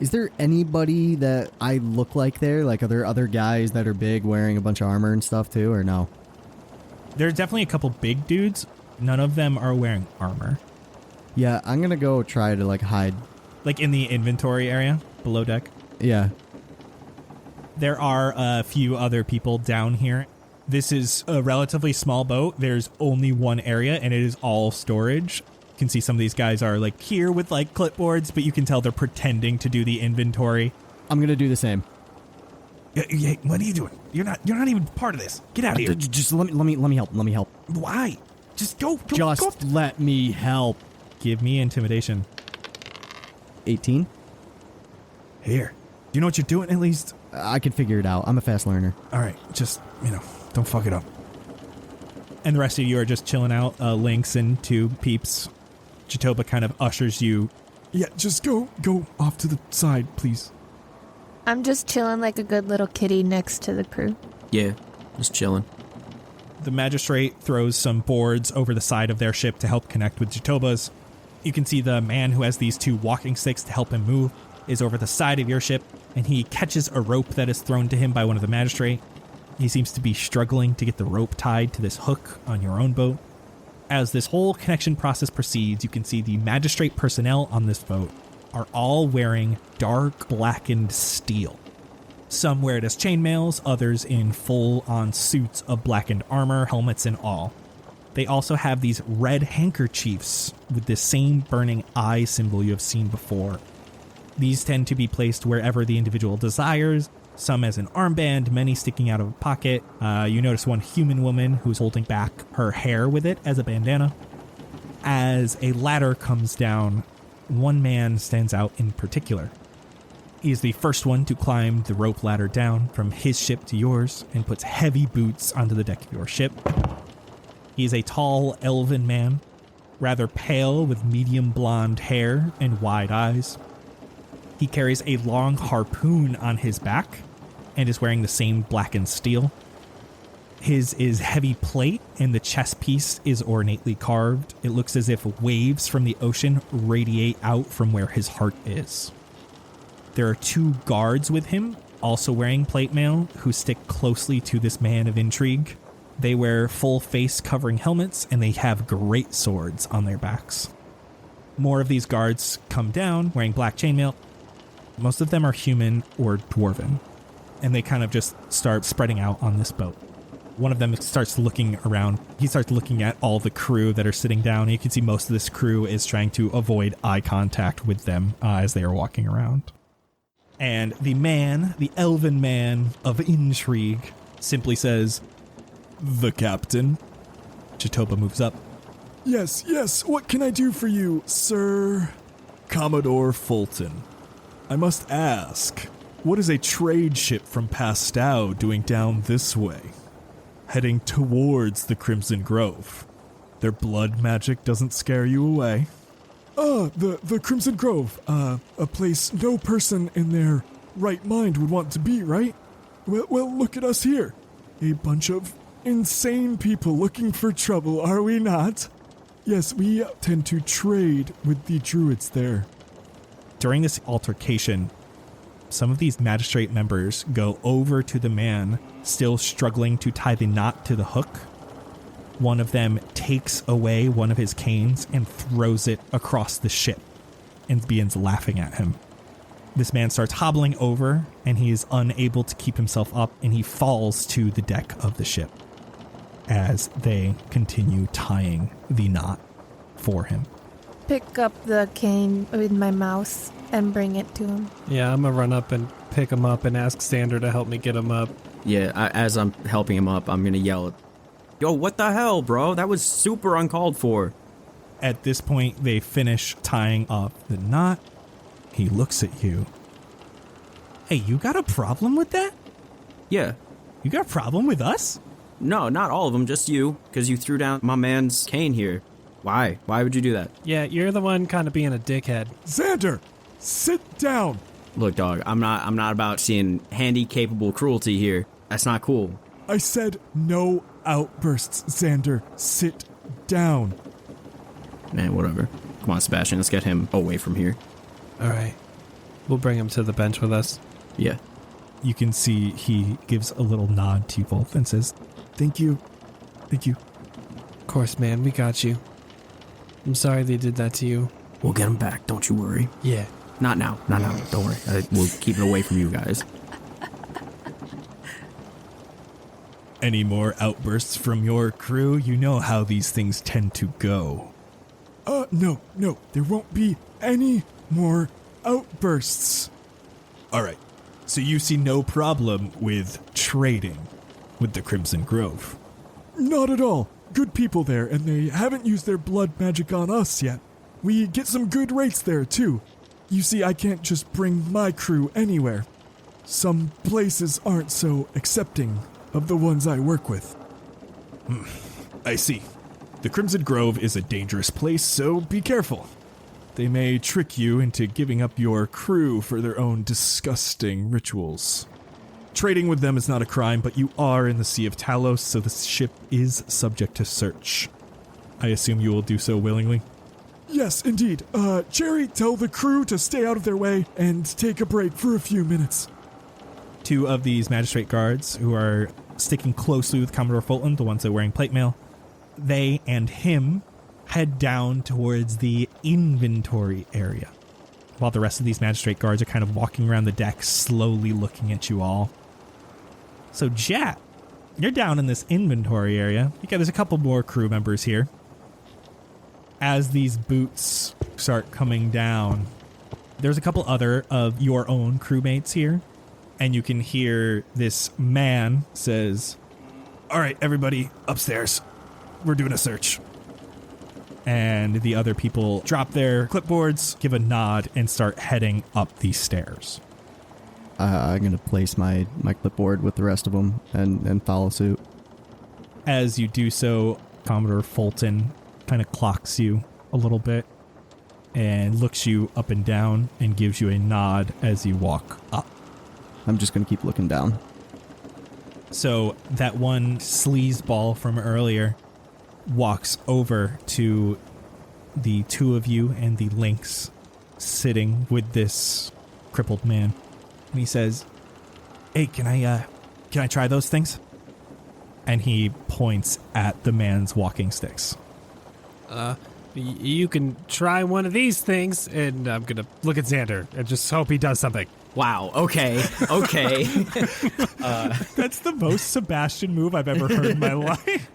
Is there anybody that I look like there? Like, are there other guys that are big wearing a bunch of armor and stuff too, or no? There's definitely a couple big dudes. None of them are wearing armor. Yeah, I'm gonna go try to, like, hide. Like in the inventory area below deck. Yeah. There are a few other people down here. This is a relatively small boat. There's only one area, and it is all storage. You can see some of these guys are, like, here with, like, clipboards, but you can tell they're pretending to do the inventory. I'm gonna do the same. Yeah, what are you doing? You're not even part of this. Get out of here. Just let me help. Why? Just go. Just let me help. Give me intimidation. 18. Here. Do you know what you're doing at least? I can figure it out. I'm a fast learner. All right, just, don't fuck it up. And the rest of you are just chilling out, Lynx and 2 peeps. Jitoba kind of ushers you. Yeah, just go off to the side, please. I'm just chilling like a good little kitty next to the crew. Yeah, just chilling. The magistrate throws some boards over the side of their ship to help connect with Jitoba's. You can see the man who has these 2 walking sticks to help him move is over the side of your ship, and he catches a rope that is thrown to him by one of the magistrate. He seems to be struggling to get the rope tied to this hook on your own boat. As this whole connection process proceeds, you can see the magistrate personnel on this boat are all wearing dark blackened steel. Some wear it as chainmails, others in full-on suits of blackened armor, helmets and all. They also have these red handkerchiefs with the same burning eye symbol you have seen before. These tend to be placed wherever the individual desires, some as an armband, many sticking out of a pocket. You notice one human woman who's holding back her hair with it as a bandana. As a ladder comes down, one man stands out in particular. He is the first one to climb the rope ladder down from his ship to yours and puts heavy boots onto the deck of your ship. He is a tall, elven man, rather pale with medium blonde hair and wide eyes. He carries a long harpoon on his back and is wearing the same blackened steel. His is heavy plate and the chest piece is ornately carved. It looks as if waves from the ocean radiate out from where his heart is. There are 2 guards with him, also wearing plate mail, who stick closely to this man of intrigue. They wear full face covering helmets and they have great swords on their backs. More of these guards come down wearing black chainmail. Most of them are human or dwarven, and they kind of just start spreading out on this boat. One of them starts looking around. He starts looking at all the crew that are sitting down. You can see most of this crew is trying to avoid eye contact with them as they are walking around. And the man, the elven man of intrigue, simply says, "The captain." Jitoba moves up. Yes, what can I do for you, sir? Commodore Fulton, I must ask, What is a trade ship from Pastow doing down this way? Heading towards the Crimson Grove. Their blood magic doesn't scare you away. The Crimson Grove. A place no person in their right mind would want to be, right? Well, look at us here. A bunch of insane people looking for trouble, are we not? Yes, we tend to trade with the druids there. During this altercation, some of these magistrate members go over to the man still struggling to tie the knot to the hook. One of them takes away one of his canes and throws it across the ship and begins laughing at him. This man starts hobbling over and he is unable to keep himself up and he falls to the deck of the ship as they continue tying the knot for him. Pick up the cane with my mouse and bring it to him. Yeah, I'm gonna run up and pick him up and ask Xander to help me get him up. Yeah, as I'm helping him up, I'm gonna yell, "Yo, what the hell, bro? That was super uncalled for." At this point, they finish tying up the knot. He looks at you. Hey, you got a problem with that? Yeah. You got a problem with us? No, not all of them, just you, because you threw down my man's cane here. Why? Why would you do that? Yeah, you're the one kind of being a dickhead. Xander, sit down. Look, dog, I'm not about seeing handy-capable cruelty here. That's not cool. I said no outbursts, Xander. Sit down. Man, whatever. Come on, Sebastian, let's get him away from here. All right. We'll bring him to the bench with us. Yeah. You can see he gives a little nod to you both and says, Thank you. Thank you. Of course, man, we got you. I'm sorry they did that to you. We'll get him back, don't you worry. Yeah. Not now. Don't worry. We'll keep it away from you guys. Any more outbursts from your crew? You know how these things tend to go. No. There won't be any more outbursts. All right. So you see no problem with trading with the Crimson Grove? Not at all. Good people there, and they haven't used their blood magic on us yet. We get some good rates there, too. You see, I can't just bring my crew anywhere. Some places aren't so accepting of the ones I work with. I see. The Crimson Grove is a dangerous place, so be careful. They may trick you into giving up your crew for their own disgusting rituals. Trading with them is not a crime, but you are in the Sea of Talos, so the ship is subject to search. I assume you will do so willingly? Yes, indeed. Jerry, tell the crew to stay out of their way and take a break for a few minutes. Two of these magistrate guards who are sticking closely with Commodore Fulton, the ones that are wearing plate mail, they and him head down towards the inventory area, while the rest of these magistrate guards are kind of walking around the deck, slowly looking at you all. So, Jett, you're down in this inventory area. There's a couple more crew members here. As these boots start coming down, there's a couple other of your own crewmates here, and you can hear this man says, "All right, everybody, upstairs. We're doing a search." And the other people drop their clipboards, give a nod, and start heading up these stairs. I'm going to place my clipboard with the rest of them and follow suit. As you do so, Commodore Fulton kind of clocks you a little bit and looks you up and down and gives you a nod as you walk up. I'm just going to keep looking down. So that one sleazeball from earlier walks over to the two of you and the lynx sitting with this crippled man. And he says, "Hey, can I try those things?" And he points at the man's walking sticks. You can try one of these things, and I'm gonna look at Xander and just hope he does something. Wow, okay. That's the most Sebastian move I've ever heard in my life.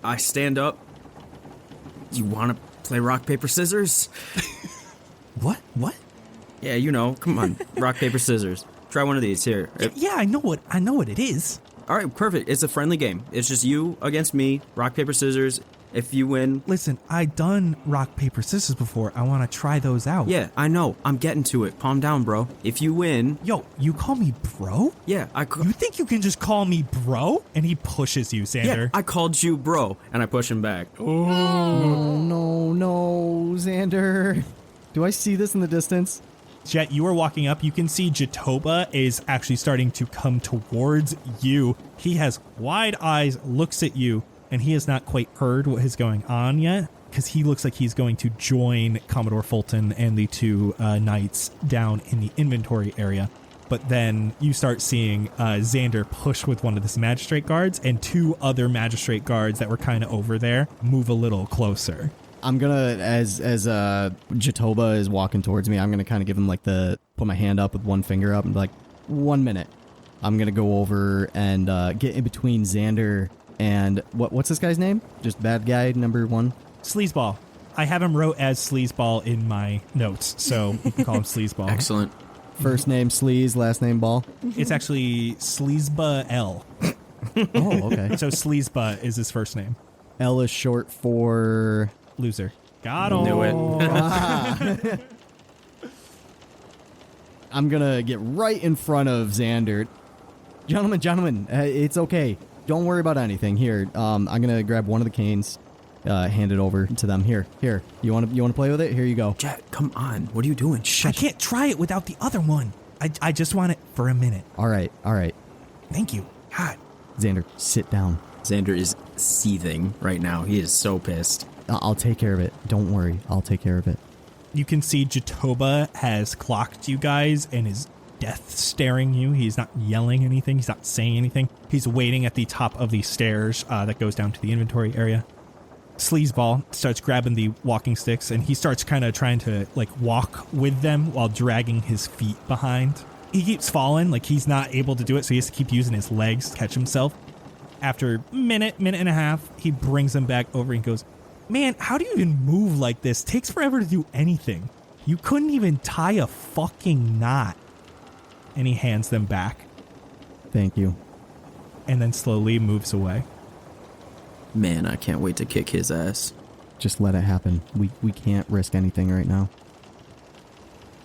I stand up. You want to play rock, paper, scissors? What? Yeah, you know, come on. Rock, paper, scissors. Try one of these here. Yeah, I know what it is. All right, perfect. It's a friendly game. It's just you against me, rock, paper, scissors. If you win... Listen, I done rock, paper, scissors before. I want to try those out. Yeah, I know. I'm getting to it. Calm down, bro. If you win... Yo, you call me bro? Yeah, You think you can just call me bro? And he pushes you, Xander. Yeah, I called you bro, and I push him back. Oh, no, Xander. Do I see this in the distance? Jett, you are walking up. You can see Jatoba is actually starting to come towards you. He has wide eyes, looks at you, and he has not quite heard what is going on yet, because he looks like he's going to join Commodore Fulton and the two knights down in the inventory area. But then you start seeing Xander push with one of the magistrate guards, and two other magistrate guards that were kind of over there move a little closer. I'm gonna, as Jatoba is walking towards me, I'm gonna kind of give him like put my hand up with one finger up and be like, 1 minute. I'm gonna go over and get in between Xander and what's this guy's name? Just bad guy number 1? Sleazeball. I have him wrote as Sleazeball in my notes, so you can call him Sleazeball. Excellent. First name Sleaze, last name Ball. It's actually Sleezeba L. Oh, okay. So Sleezeba is his first name. L is short for... Loser. Got him. Knew it. I'm gonna get right in front of Xander. Gentlemen, it's okay. Don't worry about anything. Here, I'm gonna grab one of the canes, hand it over to them. Here. You want to play with it? Here you go. Jett, come on. What are you doing? I can't try it without the other one. I just want it for a minute. All right. Thank you. God. Xander, sit down. Xander is seething right now. He is so pissed. I'll take care of it. Don't worry. I'll take care of it. You can see Jatoba has clocked you guys and is death staring you. He's not yelling anything. He's not saying anything. He's waiting at the top of the stairs that goes down to the inventory area. Sleazeball starts grabbing the walking sticks, and he starts kind of trying to walk with them while dragging his feet behind. He keeps falling, he's not able to do it, so he has to keep using his legs to catch himself. After a minute and a half, he brings them back over and goes, "Man, how do you even move like this? Takes forever to do anything. You couldn't even tie a fucking knot." And he hands them back. Thank you. And then slowly moves away. Man, I can't wait to kick his ass. Just let it happen. We can't risk anything right now.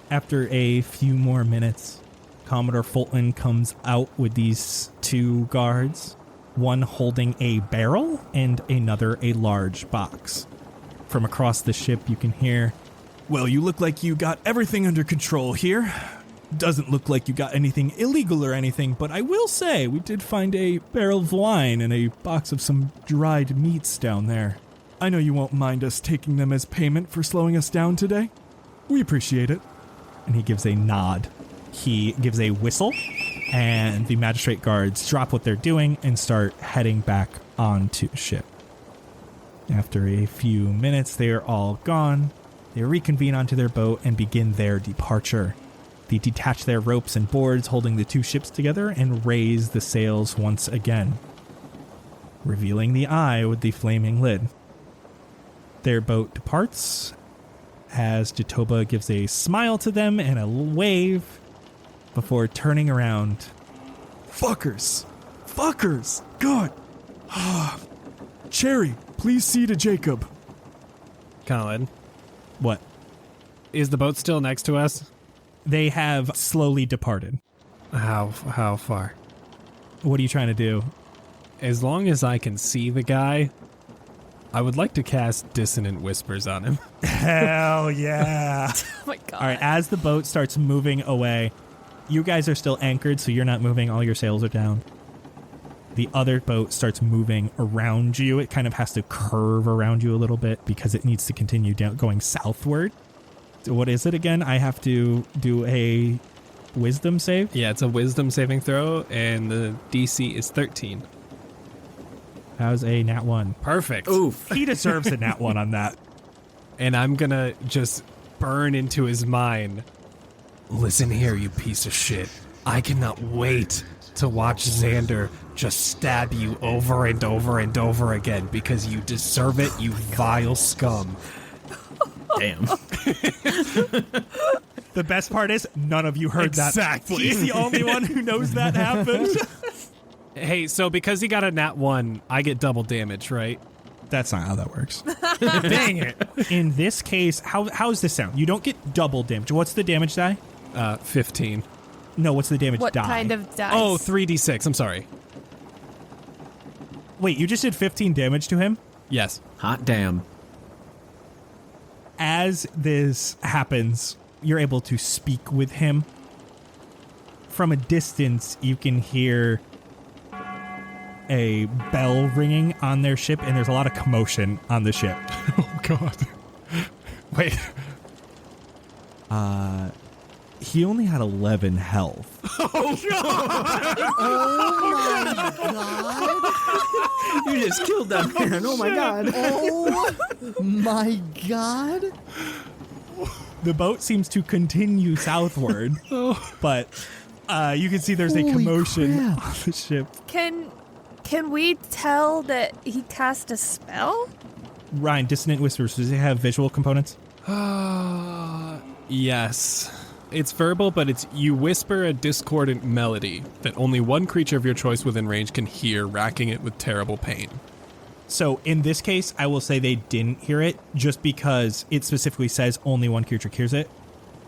After a few more minutes, Commodore Fulton comes out with these two guards, one holding a barrel and another a large box. From across the ship, you can hear, "Well, you look like you got everything under control here. Doesn't look like you got anything illegal or anything, but I will say we did find a barrel of wine and a box of some dried meats down there. I know you won't mind us taking them as payment for slowing us down today. We appreciate it." and he gives a nod. He gives a whistle, and the magistrate guards drop what they're doing and start heading back onto the ship. After a few minutes, they are all gone. They reconvene onto their boat and begin their departure. They detach their ropes and boards holding the two ships together and raise the sails once again, revealing the eye with the flaming lid. Their boat departs as Jatoba gives a smile to them and a wave before turning around. Fuckers! God! Cherry, please see to Jacob. Colin, What? is the boat still next to us? They have slowly departed. How far? What are you trying to do? As long as I can see the guy, I would like to cast Dissonant Whispers on him. Hell yeah. Oh my god. All right, as the boat starts moving away, you guys are still anchored, so you're not moving. All your sails are down. The other boat starts moving around you. It kind of has to curve around you a little bit because it needs to continue down, going southward. So what is it again? I have to do a wisdom save? Yeah, it's a wisdom saving throw, and the DC is 13. How's a nat 1? Perfect. Oof. He deserves a nat 1 on that. And I'm gonna just burn into his mind. Listen here, you piece of shit. I cannot wait to watch Xander just stab you over and over and over again because you deserve it, you vile scum. Damn. The best part is none of you heard that. Exactly. He's the only one who knows that happened. Hey, so because he got a nat 1, I get double damage, right? That's not how that works. Dang it. In this case, how's this sound? You don't get double damage. What's the damage die? 15. No, what's the damage What die? kind of dice? Oh, 3d6. I'm sorry. Wait, you just did 15 damage to him? Yes. Hot damn. As this happens, you're able to speak with him. From a distance, you can hear a bell ringing on their ship, and there's a lot of commotion on the ship. Oh, God. Wait. He only had 11 health. You just killed that man. Oh, my God. Oh my God. The boat seems to continue southward, but you can see there's a Holy commotion crap. on the ship. Can we tell that he cast a spell? Ryan, Dissonant Whispers, does it have visual components? Yes. It's verbal, but it's you whisper a discordant melody that only one creature of your choice within range can hear, racking it with terrible pain. So in this case, I will say they didn't hear it just because it specifically says only one creature hears it.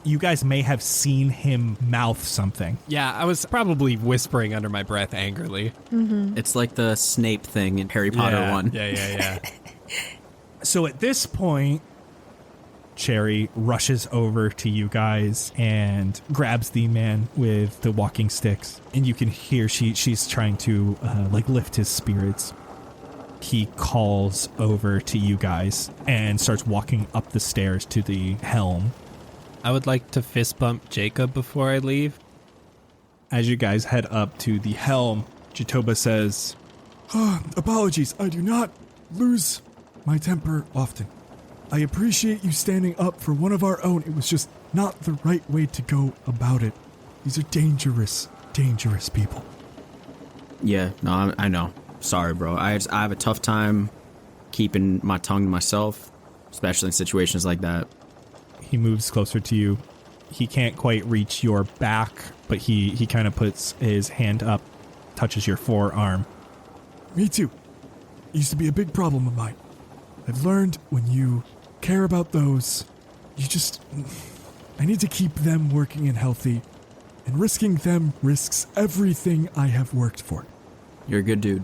You guys may have seen him mouth something. Yeah, I was probably whispering under my breath angrily. It's like the Snape thing in Harry Potter 1. Yeah. So at this point, Cherry rushes over to you guys and grabs the man with the walking sticks. And you can hear she's trying to lift his spirits. He calls over to you guys and starts walking up the stairs to the helm. I would like to fist bump Jacob before I leave. As you guys head up to the helm, Jatoba says, Apologies, I do not lose my temper often. I appreciate you standing up for one of our own. It was just not the right way to go about it. These are dangerous, dangerous people. Yeah, no, I know. Sorry, bro. I have a tough time keeping my tongue to myself, especially in situations like that. he moves closer to you. He can't quite reach your back, but he kind of puts his hand up, touches your forearm. Me too. Used to be a big problem of mine. I've learned when you care about those, I need to keep them working and healthy, and risking them risks everything I have worked for. You're a good dude.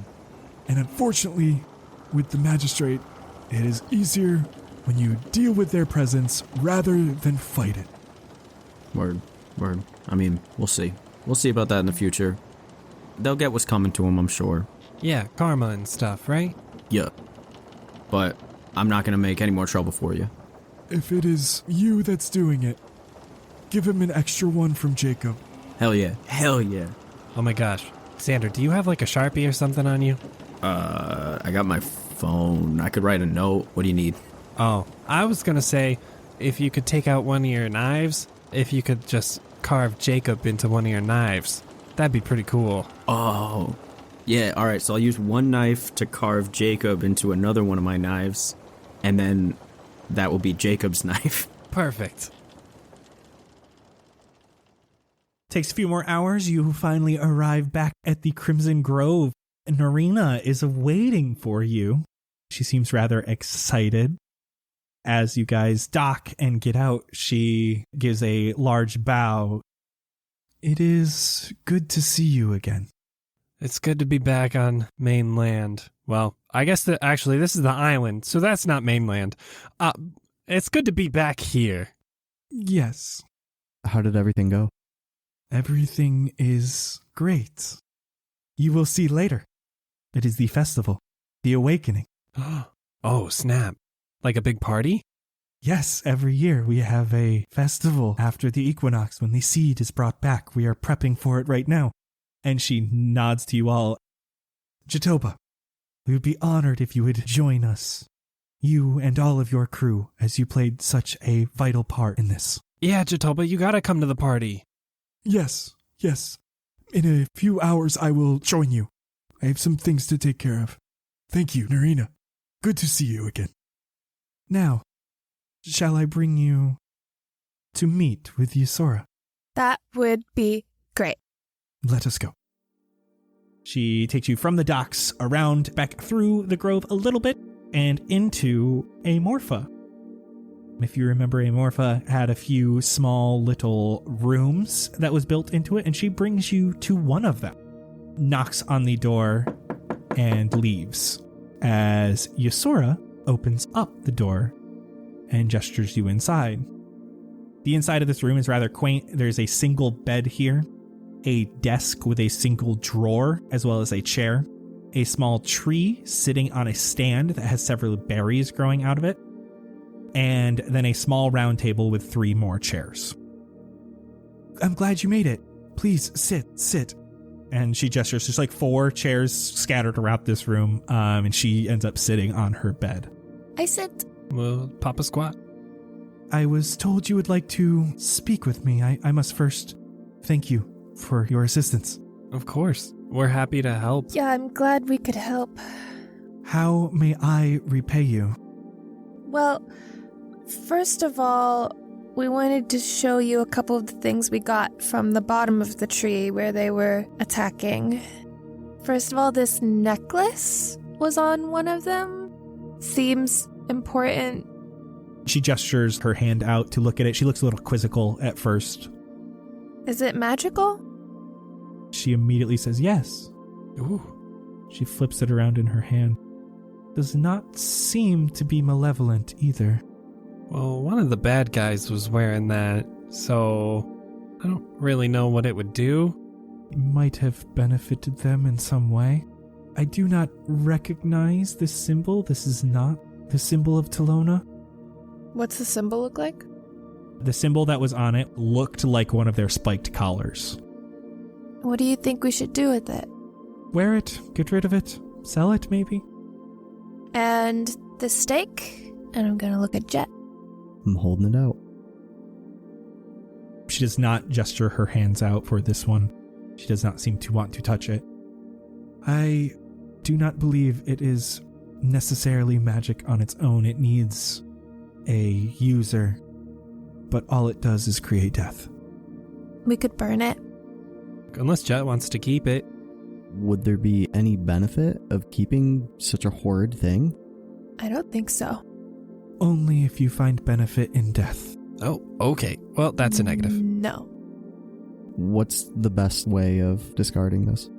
And unfortunately, with the magistrate, it is easier when you deal with their presence rather than fight it. Word. I mean, we'll see. We'll see about that in the future. They'll get what's coming to them, I'm sure. Yeah, karma and stuff, right? Yeah. But I'm not going to make any more trouble for you. If it is you that's doing it, give him an extra one from Jacob. Hell yeah. Hell yeah. Oh my gosh. Xander, do you have like a Sharpie or something on you? I got my phone. I could write a note. What do you need? Oh, I was gonna say, if you could take out one of your knives, if you could just carve Jacob into one of your knives, that'd be pretty cool. Oh. Yeah, alright, so I'll use one knife to carve Jacob into another one of my knives, and then that will be Jacob's knife. Perfect. Takes a few more hours. You finally arrive back at the Crimson Grove. Narina is waiting for you. She seems rather excited. As you guys dock and get out, she gives a large bow. It is good to see you again. It's good to be back on mainland. Well, I guess that actually this is the island, so that's not mainland. It's good to be back here. Yes, How did everything go? everything is great. You will see later. It is the festival, the awakening. Oh, snap. Like a big party? Yes, every year we have a festival after the equinox when the seed is brought back. We are prepping for it right now. And she nods to you all. Jatoba, we would be honored if you would join us. You and all of your crew, as you played such a vital part in this. Yeah, Jatoba, you gotta come to the party. Yes. In a few hours I will join you. I have some things to take care of. Thank you, Narina. Good to see you again. Now, shall I bring you to meet with Ysora? That would be great. Let us go. She takes you from the docks around back through the grove a little bit and into Amorpha. If you remember, Amorpha had a few small little rooms that was built into it, and she brings you to one of them, knocks on the door, and leaves as Yasura opens up the door and gestures you inside. The inside of this room is rather quaint. There's a single bed here, a desk with a single drawer, as well as a chair, a small tree sitting on a stand that has several berries growing out of it, and then a small round table with 3 more chairs. I'm glad you made it. Please sit. And she gestures. There's like 4 chairs scattered around this room, and she ends up sitting on her bed. I sit. Well, Papa squat. I was told you would like to speak with me. I must first thank you for your assistance. Of course. We're happy to help. Yeah, I'm glad we could help. How may I repay you? Well, first of all, we wanted to show you a couple of the things we got from the bottom of the tree where they were attacking. First of all, this necklace was on one of them. Seems important. She gestures her hand out to look at it. She looks a little quizzical at first. Is it magical? She immediately says yes. Ooh. She flips it around in her hand. Does not seem to be malevolent either. Well, one of the bad guys was wearing that, so I don't really know what it would do. Might have benefited them in some way. I do not recognize this symbol. This is not the symbol of Talona. What's the symbol look like? The symbol that was on it looked like one of their spiked collars. What do you think we should do with it? Wear it, get rid of it, sell it maybe. And the stake? And I'm gonna look at Jett. I'm holding it out. She does not gesture her hands out for this one. She does not seem to want to touch it. I do not believe it is necessarily magic on its own. It needs a user, but all it does is create death. We could burn it. Unless Jett wants to keep it. Would there be any benefit of keeping such a horrid thing? I don't think so. Only if you find benefit in death. Oh, okay. Well, that's a negative. No. What's the best way of discarding this?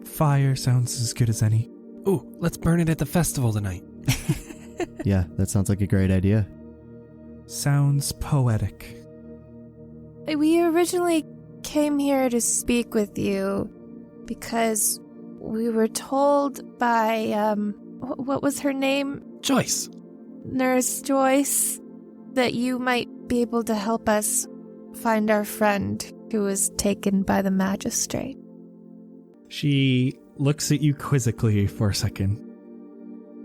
Fire sounds as good as any. Ooh, let's burn it at the festival tonight. Yeah, that sounds like a great idea. Sounds poetic. We originally came here to speak with you because we were told by, what was her name? Joyce. Nurse Joyce, that you might be able to help us find our friend who was taken by the magistrate. She looks at you quizzically for a second.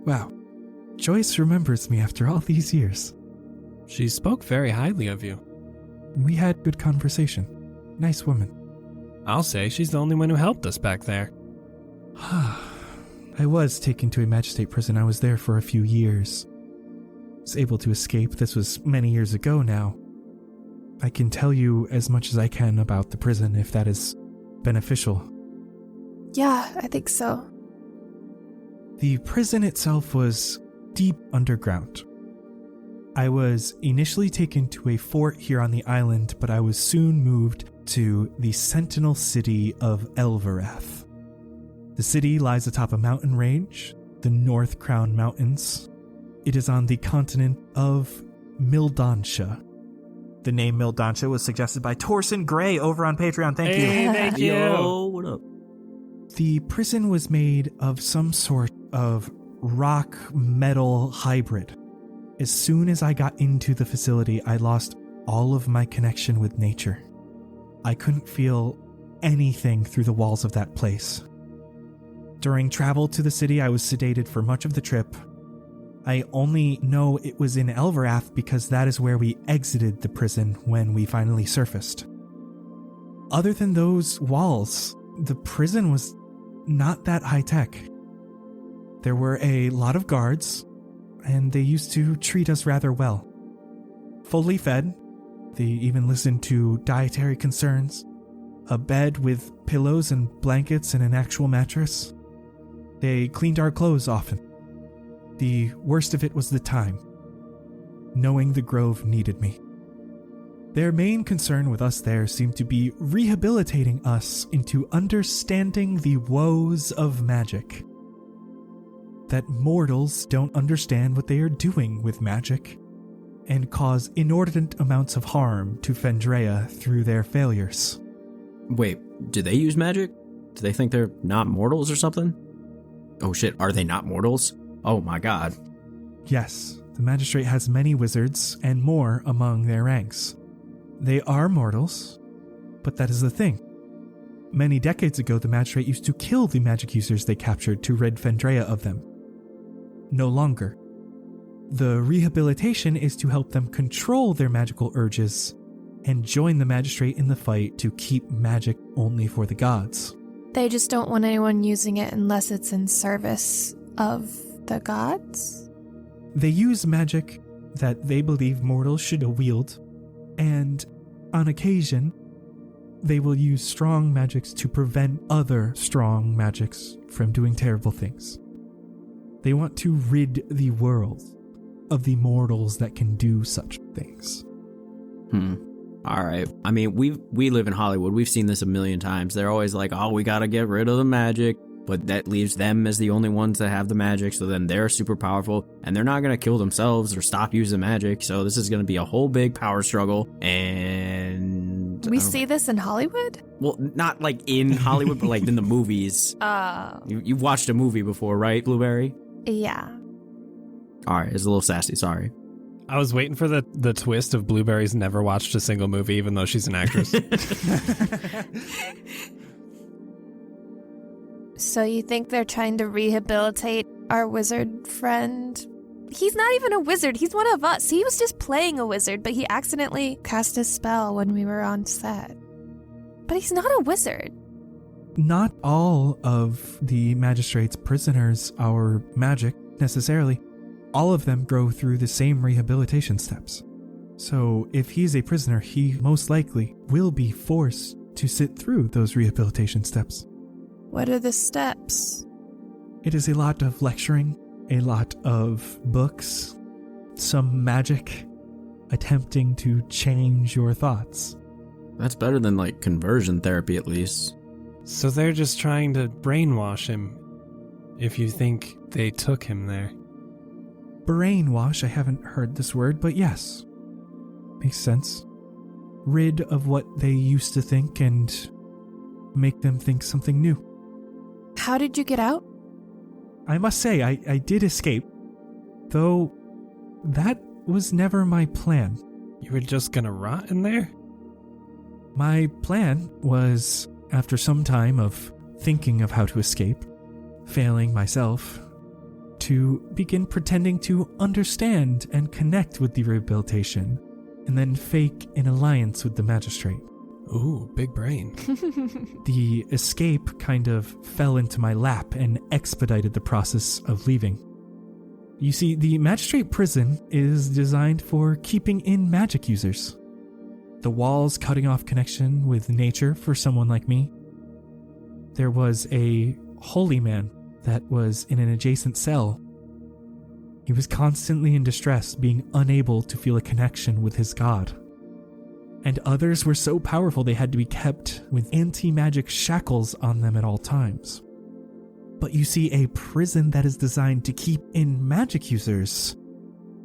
Wow, Joyce remembers me after all these years. She spoke very highly of you. We had good conversation. Nice woman. I'll say she's the only one who helped us back there. I was taken to a magistrate prison. I was there for a few years. Was able to escape. This was many years ago now. I can tell you as much as I can about the prison if that is beneficial. Yeah, I think so. The prison itself was deep underground. I was initially taken to a fort here on the island, but I was soon moved to the Sentinel City of Elverath. The city lies atop a mountain range, the North Crown Mountains. It is on the continent of Mildansha. The name Mildansha was suggested by Torson Gray over on Patreon. Thank you. Thank you. Yo, what up? The prison was made of some sort of rock metal hybrid. As soon as I got into the facility, I lost all of my connection with nature. I couldn't feel anything through the walls of that place. During travel to the city, I was sedated for much of the trip. I only know it was in Elverath because that is where we exited the prison when we finally surfaced. Other than those walls, the prison was not that high-tech. There were a lot of guards, and they used to treat us rather well. Fully fed, they even listened to dietary concerns, a bed with pillows and blankets and an actual mattress. They cleaned our clothes often. The worst of it was the time, knowing the Grove needed me. Their main concern with us there seemed to be rehabilitating us into understanding the woes of magic. That mortals don't understand what they are doing with magic, and cause inordinate amounts of harm to Fendraeya through their failures. Wait, do they use magic? Do they think they're not mortals or something? Oh shit, are they not mortals? Oh my god. Yes, the magistrate has many wizards and more among their ranks. They are mortals, but that is the thing. Many decades ago, the magistrate used to kill the magic users they captured to rid Fendraeya of them. No longer. The rehabilitation is to help them control their magical urges and join the magistrate in the fight to keep magic only for the gods. They just don't want anyone using it unless it's in service of the gods? They use magic that they believe mortals should wield, and on occasion, they will use strong magics to prevent other strong magics from doing terrible things. They want to rid the world of the mortals that can do such things. All right. I mean, we live in Hollywood. We've seen this a million times. They're always like, oh, we got to get rid of the magic. But that leaves them as the only ones that have the magic. So then they're super powerful and they're not going to kill themselves or stop using magic. So this is going to be a whole big power struggle. And we see this in Hollywood? Well, not like in Hollywood, but like in the movies. You've watched a movie before, right, Blueberry? Yeah. All right. It's a little sassy. Sorry. I was waiting for the twist of Blueberry's never watched a single movie, even though she's an actress. So you think they're trying to rehabilitate our wizard friend? He's not even a wizard. He's one of us. He was just playing a wizard, but he accidentally cast a spell when we were on set. But he's not a wizard. Not all of the magistrate's prisoners are magic, necessarily. All of them go through the same rehabilitation steps. So if he's a prisoner, he most likely will be forced to sit through those rehabilitation steps. What are the steps? It is a lot of lecturing, a lot of books, some magic, attempting to change your thoughts. That's better than like conversion therapy, at least. So they're just trying to brainwash him, if you think they took him there. Brainwash, I haven't heard this word, but yes. Makes sense. Rid of what they used to think and make them think something new. How did you get out? I must say, I did escape, though that was never my plan. You were just gonna rot in there? My plan was, after some time of thinking of how to escape, failing myself, to begin pretending to understand and connect with the rehabilitation, and then fake an alliance with the magistrate. Ooh, big brain. The escape kind of fell into my lap and expedited the process of leaving. You see, the magistrate prison is designed for keeping in magic users. The walls cutting off connection with nature for someone like me. There was a holy man that was in an adjacent cell. He was constantly in distress, being unable to feel a connection with his god. And others were so powerful they had to be kept with anti-magic shackles on them at all times. But you see, a prison that is designed to keep in magic users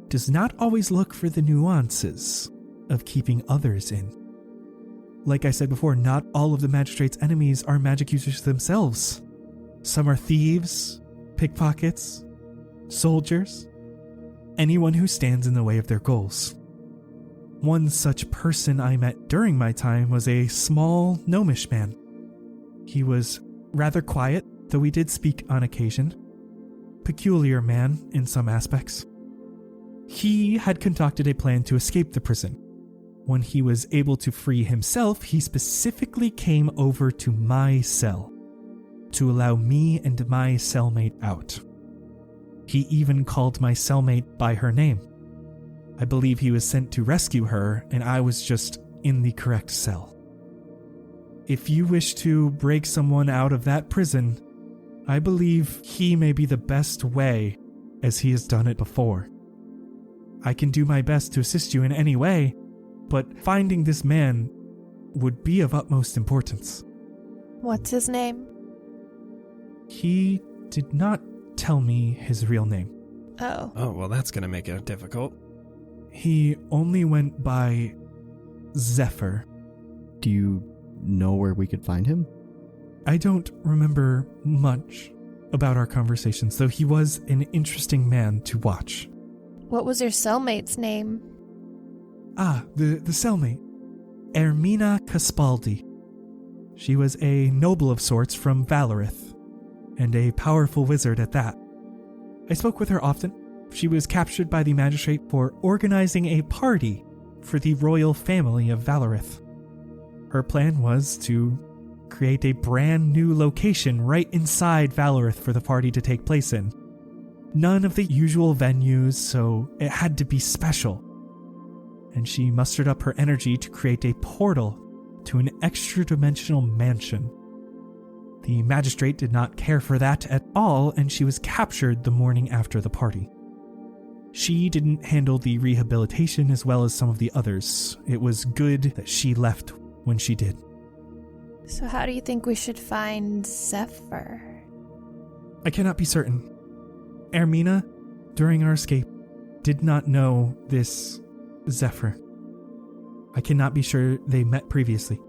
does not always look for the nuances of keeping others in. Like I said before, not all of the magistrate's enemies are magic users themselves. Some are thieves, pickpockets, soldiers, anyone who stands in the way of their goals. One such person I met during my time was a small gnomish man. He was rather quiet, though we did speak on occasion. Peculiar man in some aspects. He had concocted a plan to escape the prison. When he was able to free himself, he specifically came over to my cell to allow me and my cellmate out. He even called my cellmate by her name. I believe he was sent to rescue her, and I was just in the correct cell. If you wish to break someone out of that prison, I believe he may be the best way as he has done it before. I can do my best to assist you in any way, but finding this man would be of utmost importance. What's his name? He did not tell me his real name. Oh. Oh, well, that's gonna make it difficult. He only went by Zephyr. Do you know where we could find him? I don't remember much about our conversations, though he was an interesting man to watch. What was your cellmate's name? The cellmate. Ermina Caspaldi. She was a noble of sorts from Valorith, and a powerful wizard at that. I spoke with her often. She was captured by the magistrate for organizing a party for the royal family of Valorith. Her plan was to create a brand new location right inside Valorith for the party to take place in. None of the usual venues, so it had to be special. And she mustered up her energy to create a portal to an extra-dimensional mansion. The magistrate did not care for that at all, and she was captured the morning after the party. She didn't handle the rehabilitation as well as some of the others. It was good that she left when she did. So how do you think we should find Zephyr? I cannot be certain. Ermina, during our escape, did not know this Zephyr. I cannot be sure they met previously.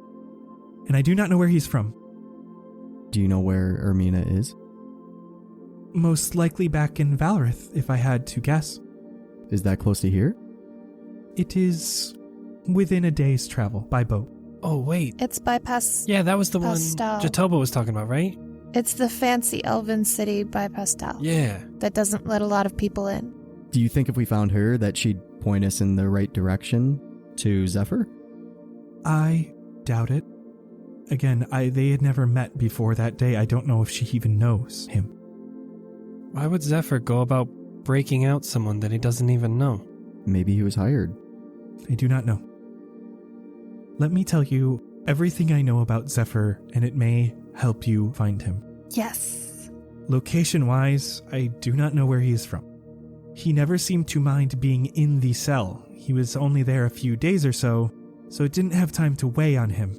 And I do not know where he's from. Do you know where Ermina is? Most likely back in Valorith, if I had to guess. Is that close to here? It is within a day's travel by boat. Oh, wait. It's bypass. Yeah, that was the Pastel. one Jatoba was talking about, right? It's the fancy elven city by Pastel. Yeah. That doesn't let a lot of people in. Do you think if we found her that she'd point us in the right direction to Zephyr? I doubt it. Again, they had never met before that day. I don't know if she even knows him. Why would Zephyr go about breaking out someone that he doesn't even know? Maybe he was hired. I do not know. Let me tell you everything I know about Zephyr, and it may help you find him. Yes. Location-wise, I do not know where he is from. He never seemed to mind being in the cell. He was only there a few days or so it didn't have time to weigh on him.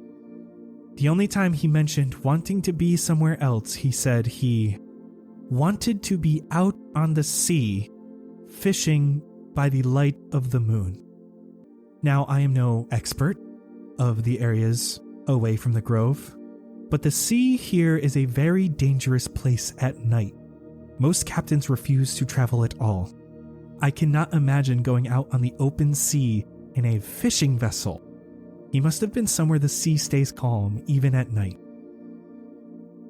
The only time he mentioned wanting to be somewhere else, he said he wanted to be out on the sea, fishing by the light of the moon. Now, I am no expert of the areas away from the grove, but the sea here is a very dangerous place at night. Most captains refuse to travel at all. I cannot imagine going out on the open sea in a fishing vessel. He must have been somewhere the sea stays calm, even at night.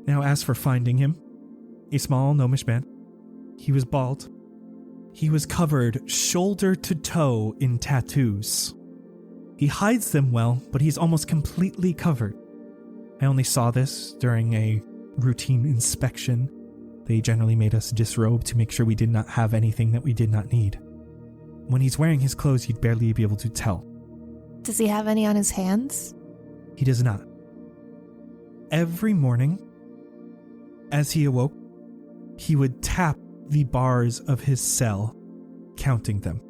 Now, as for finding him, a small gnomish man. He was bald. He was covered shoulder to toe in tattoos. He hides them well, but he's almost completely covered. I only saw this during a routine inspection. They generally made us disrobe to make sure we did not have anything that we did not need. When he's wearing his clothes, you'd barely be able to tell. Does he have any on his hands? He does not. Every morning, as he awoke, he would tap the bars of his cell, counting them.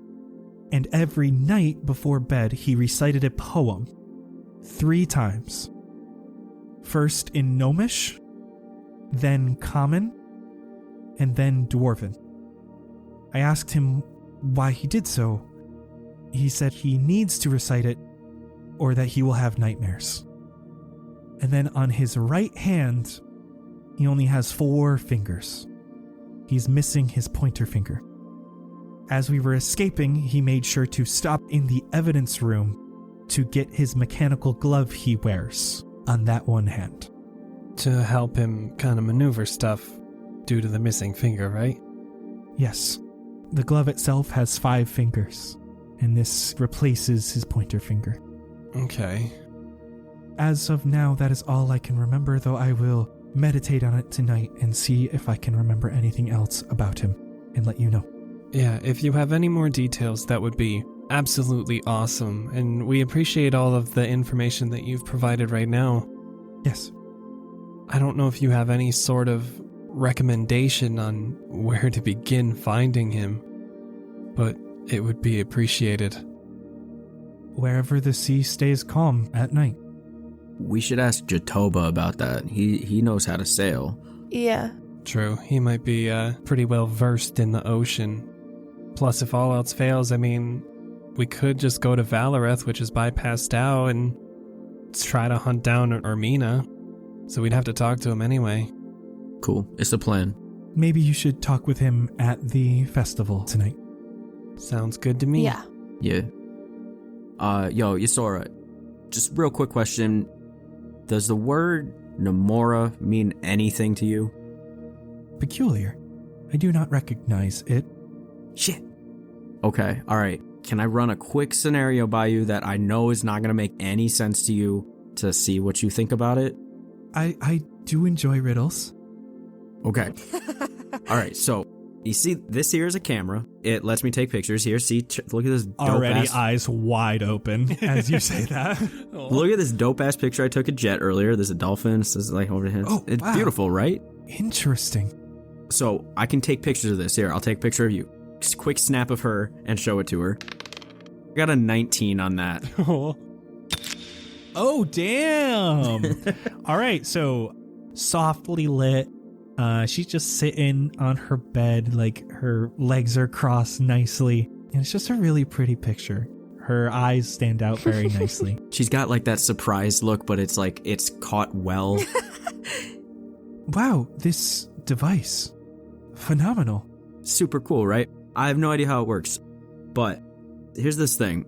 And every night before bed, he recited a poem 3 times. First in Gnomish, then Common, and then Dwarven. I asked him why he did so. He said he needs to recite it, or that he will have nightmares. And then on his right hand, he only has 4 fingers. He's missing his pointer finger. As we were escaping, he made sure to stop in the evidence room to get his mechanical glove he wears on that one hand. To help him kind of maneuver stuff due to the missing finger, right? Yes. The glove itself has 5 fingers, and this replaces his pointer finger. Okay. As of now, that is all I can remember, though I will meditate on it tonight and see if I can remember anything else about him and let you know. Yeah, if you have any more details, that would be absolutely awesome, and we appreciate all of the information that you've provided right now. Yes. I don't know if you have any sort of recommendation on where to begin finding him, but it would be appreciated. Wherever the sea stays calm at night. We should ask Jatoba about that. He knows how to sail. Yeah. True, he might be pretty well versed in the ocean. Plus, if all else fails, I mean, we could just go to Valareth, which is bypassed Dow, and try to hunt down Ermina. So we'd have to talk to him anyway. Cool. It's a plan. Maybe you should talk with him at the festival tonight. Sounds good to me. Yeah. Yeah. Yo, Yasora, just real quick question. Does the word Namora mean anything to you? Peculiar. I do not recognize it. Shit. Okay, alright. Can I run a quick scenario by you that I know is not going to make any sense to you to see what you think about it? I do enjoy riddles. Okay. Alright, so you see, this here is a camera. It lets me take pictures. Here, see, look at this dope Already ass... eyes wide open as you say that. Look at this dope-ass picture I took of Jett earlier. There's a dolphin. This is like over here. Oh, it's wow. beautiful, right? Interesting. So I can take pictures of this. Here, I'll take a picture of you. Just quick snap of her and show it to her. I got a 19 on that. Oh, damn. All right, so softly lit. She's just sitting on her bed, like her legs are crossed nicely. And it's just a really pretty picture. Her eyes stand out very nicely. She's got like that surprised look, but it's like it's caught well. Wow, this device. Phenomenal. Super cool, right? I have no idea how it works. But here's this thing.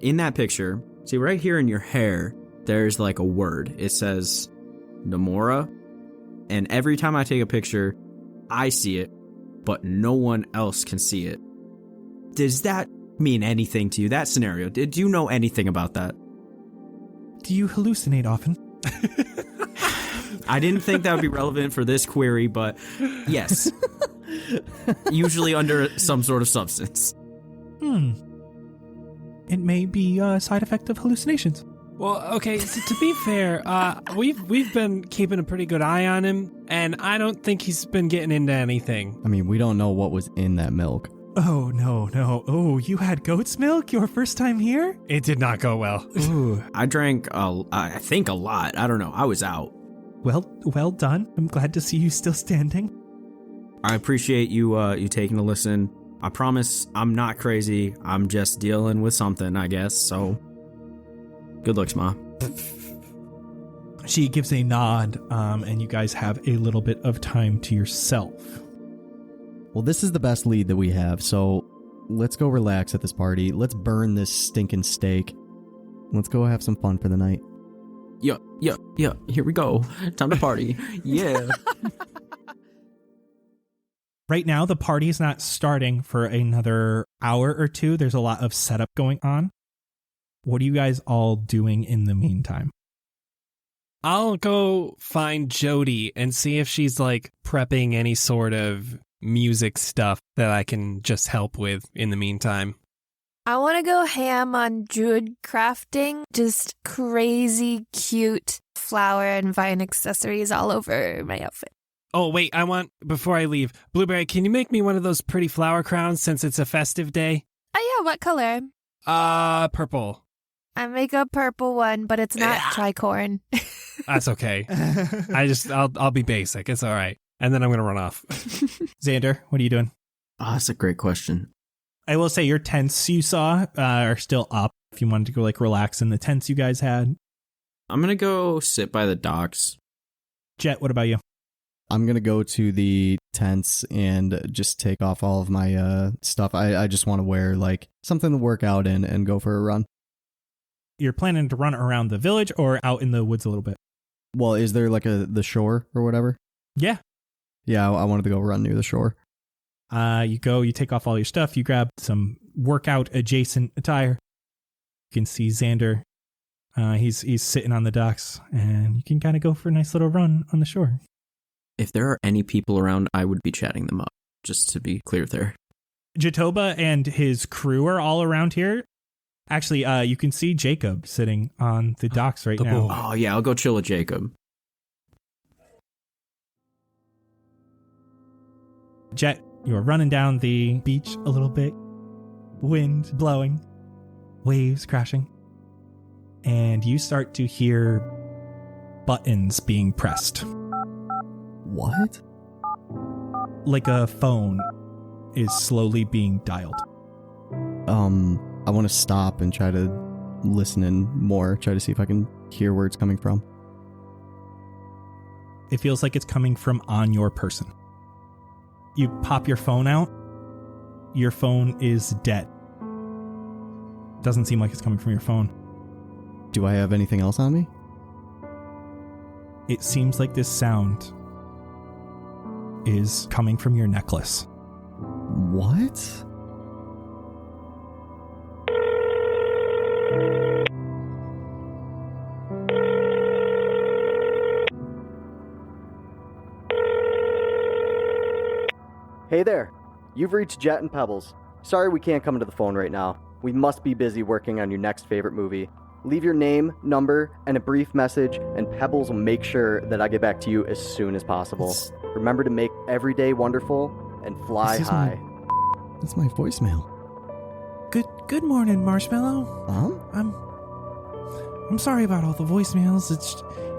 In that picture, see right here in your hair, there's like a word. It says Namora. And every time I take a picture, I see it, but no one else can see it. Does that mean anything to you, that scenario? Did you know anything about that? Do you hallucinate often? I didn't think that would be relevant for this query, but yes. Usually under some sort of substance. It may be a side effect of hallucinations. Well, okay, so to be fair, we've been keeping a pretty good eye on him, and I don't think he's been getting into anything. I mean, we don't know what was in that milk. Oh, no. Oh, you had goat's milk your first time here? It did not go well. Ooh. I drank, I think a lot. I don't know. I was out. Well done. I'm glad to see you still standing. I appreciate you taking a listen. I promise I'm not crazy. I'm just dealing with something, I guess, so... Good looks, Ma. She gives a nod, and you guys have a little bit of time to yourself. Well, this is the best lead that we have, so let's go relax at this party. Let's burn this stinking steak. Let's go have some fun for the night. Yeah. Here we go. Time to party. Yeah. Right now, the party's not starting for another hour or two. There's a lot of setup going on. What are you guys all doing in the meantime? I'll go find Jody and see if she's like prepping any sort of music stuff that I can just help with in the meantime. I want to go ham on druid crafting. Just crazy cute flower and vine accessories all over my outfit. Oh, wait, before I leave, Blueberry, can you make me one of those pretty flower crowns since it's a festive day? Oh yeah, what color? Purple. I make a purple one, but it's not tricorn. That's okay. I'll be basic. It's all right. And then I'm going to run off. Xander, what are you doing? Oh, that's a great question. I will say your tents you saw are still up if you wanted to go like relax in the tents you guys had. I'm going to go sit by the docks. Jett, what about you? I'm going to go to the tents and just take off all of my stuff. I just want to wear like something to work out in and go for a run. You're planning to run around the village or out in the woods a little bit? Well, is there like the shore or whatever? Yeah. Yeah, I wanted to go run near the shore. You take off all your stuff. You grab some workout adjacent attire. You can see Xander. He's sitting on the docks and you can kind of go for a nice little run on the shore. If there are any people around, I would be chatting them up, just to be clear there. Jatoba and his crew are all around here. Actually, you can see Jacob sitting on the docks right now. Oh, yeah, I'll go chill with Jacob. Jett, you're running down the beach a little bit. Wind blowing. Waves crashing. And you start to hear buttons being pressed. What? Like a phone is slowly being dialed. I want to stop and try to listen in more, try to see if I can hear where it's coming from. It feels like it's coming from on your person. You pop your phone out. Your phone is dead. Doesn't seem like it's coming from your phone. Do I have anything else on me? It seems like this sound is coming from your necklace. What? Hey there. You've reached Jett and Pebbles. Sorry we can't come to the phone right now. We must be busy working on your next favorite movie. Leave your name, number, and a brief message, and Pebbles will make sure that I get back to you as soon as possible. Remember to make every day wonderful and fly high. That's my voicemail. Good morning, Marshmallow. Mom? I'm sorry about all the voicemails.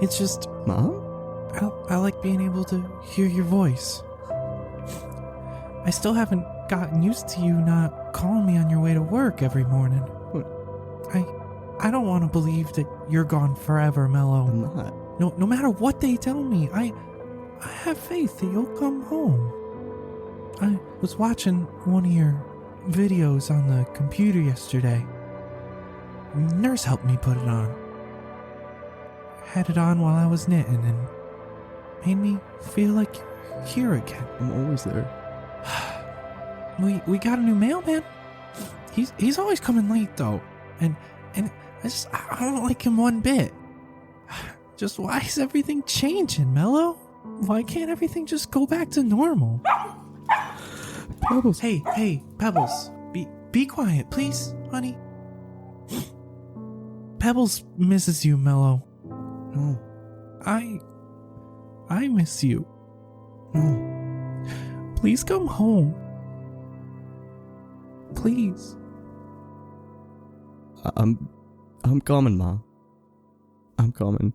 It's just Mom? I like being able to hear your voice. I still haven't gotten used to you not calling me on your way to work every morning. What? I don't want to believe that you're gone forever, Mello. I'm not. No matter what they tell me, I have faith that you'll come home. I was watching one of your videos on the computer yesterday. Nurse helped me put it on. Had it on while I was knitting and made me feel like you're here again. I'm always there. We got a new mailman. He's always coming late though, and I don't like him one bit. Just why is everything changing, Mello? Why can't everything just go back to normal? Pebbles. Hey, Pebbles, be quiet, please, honey. Pebbles misses you, Mello. No. I miss you. No. Please come home. Please. I'm coming, Ma. I'm coming.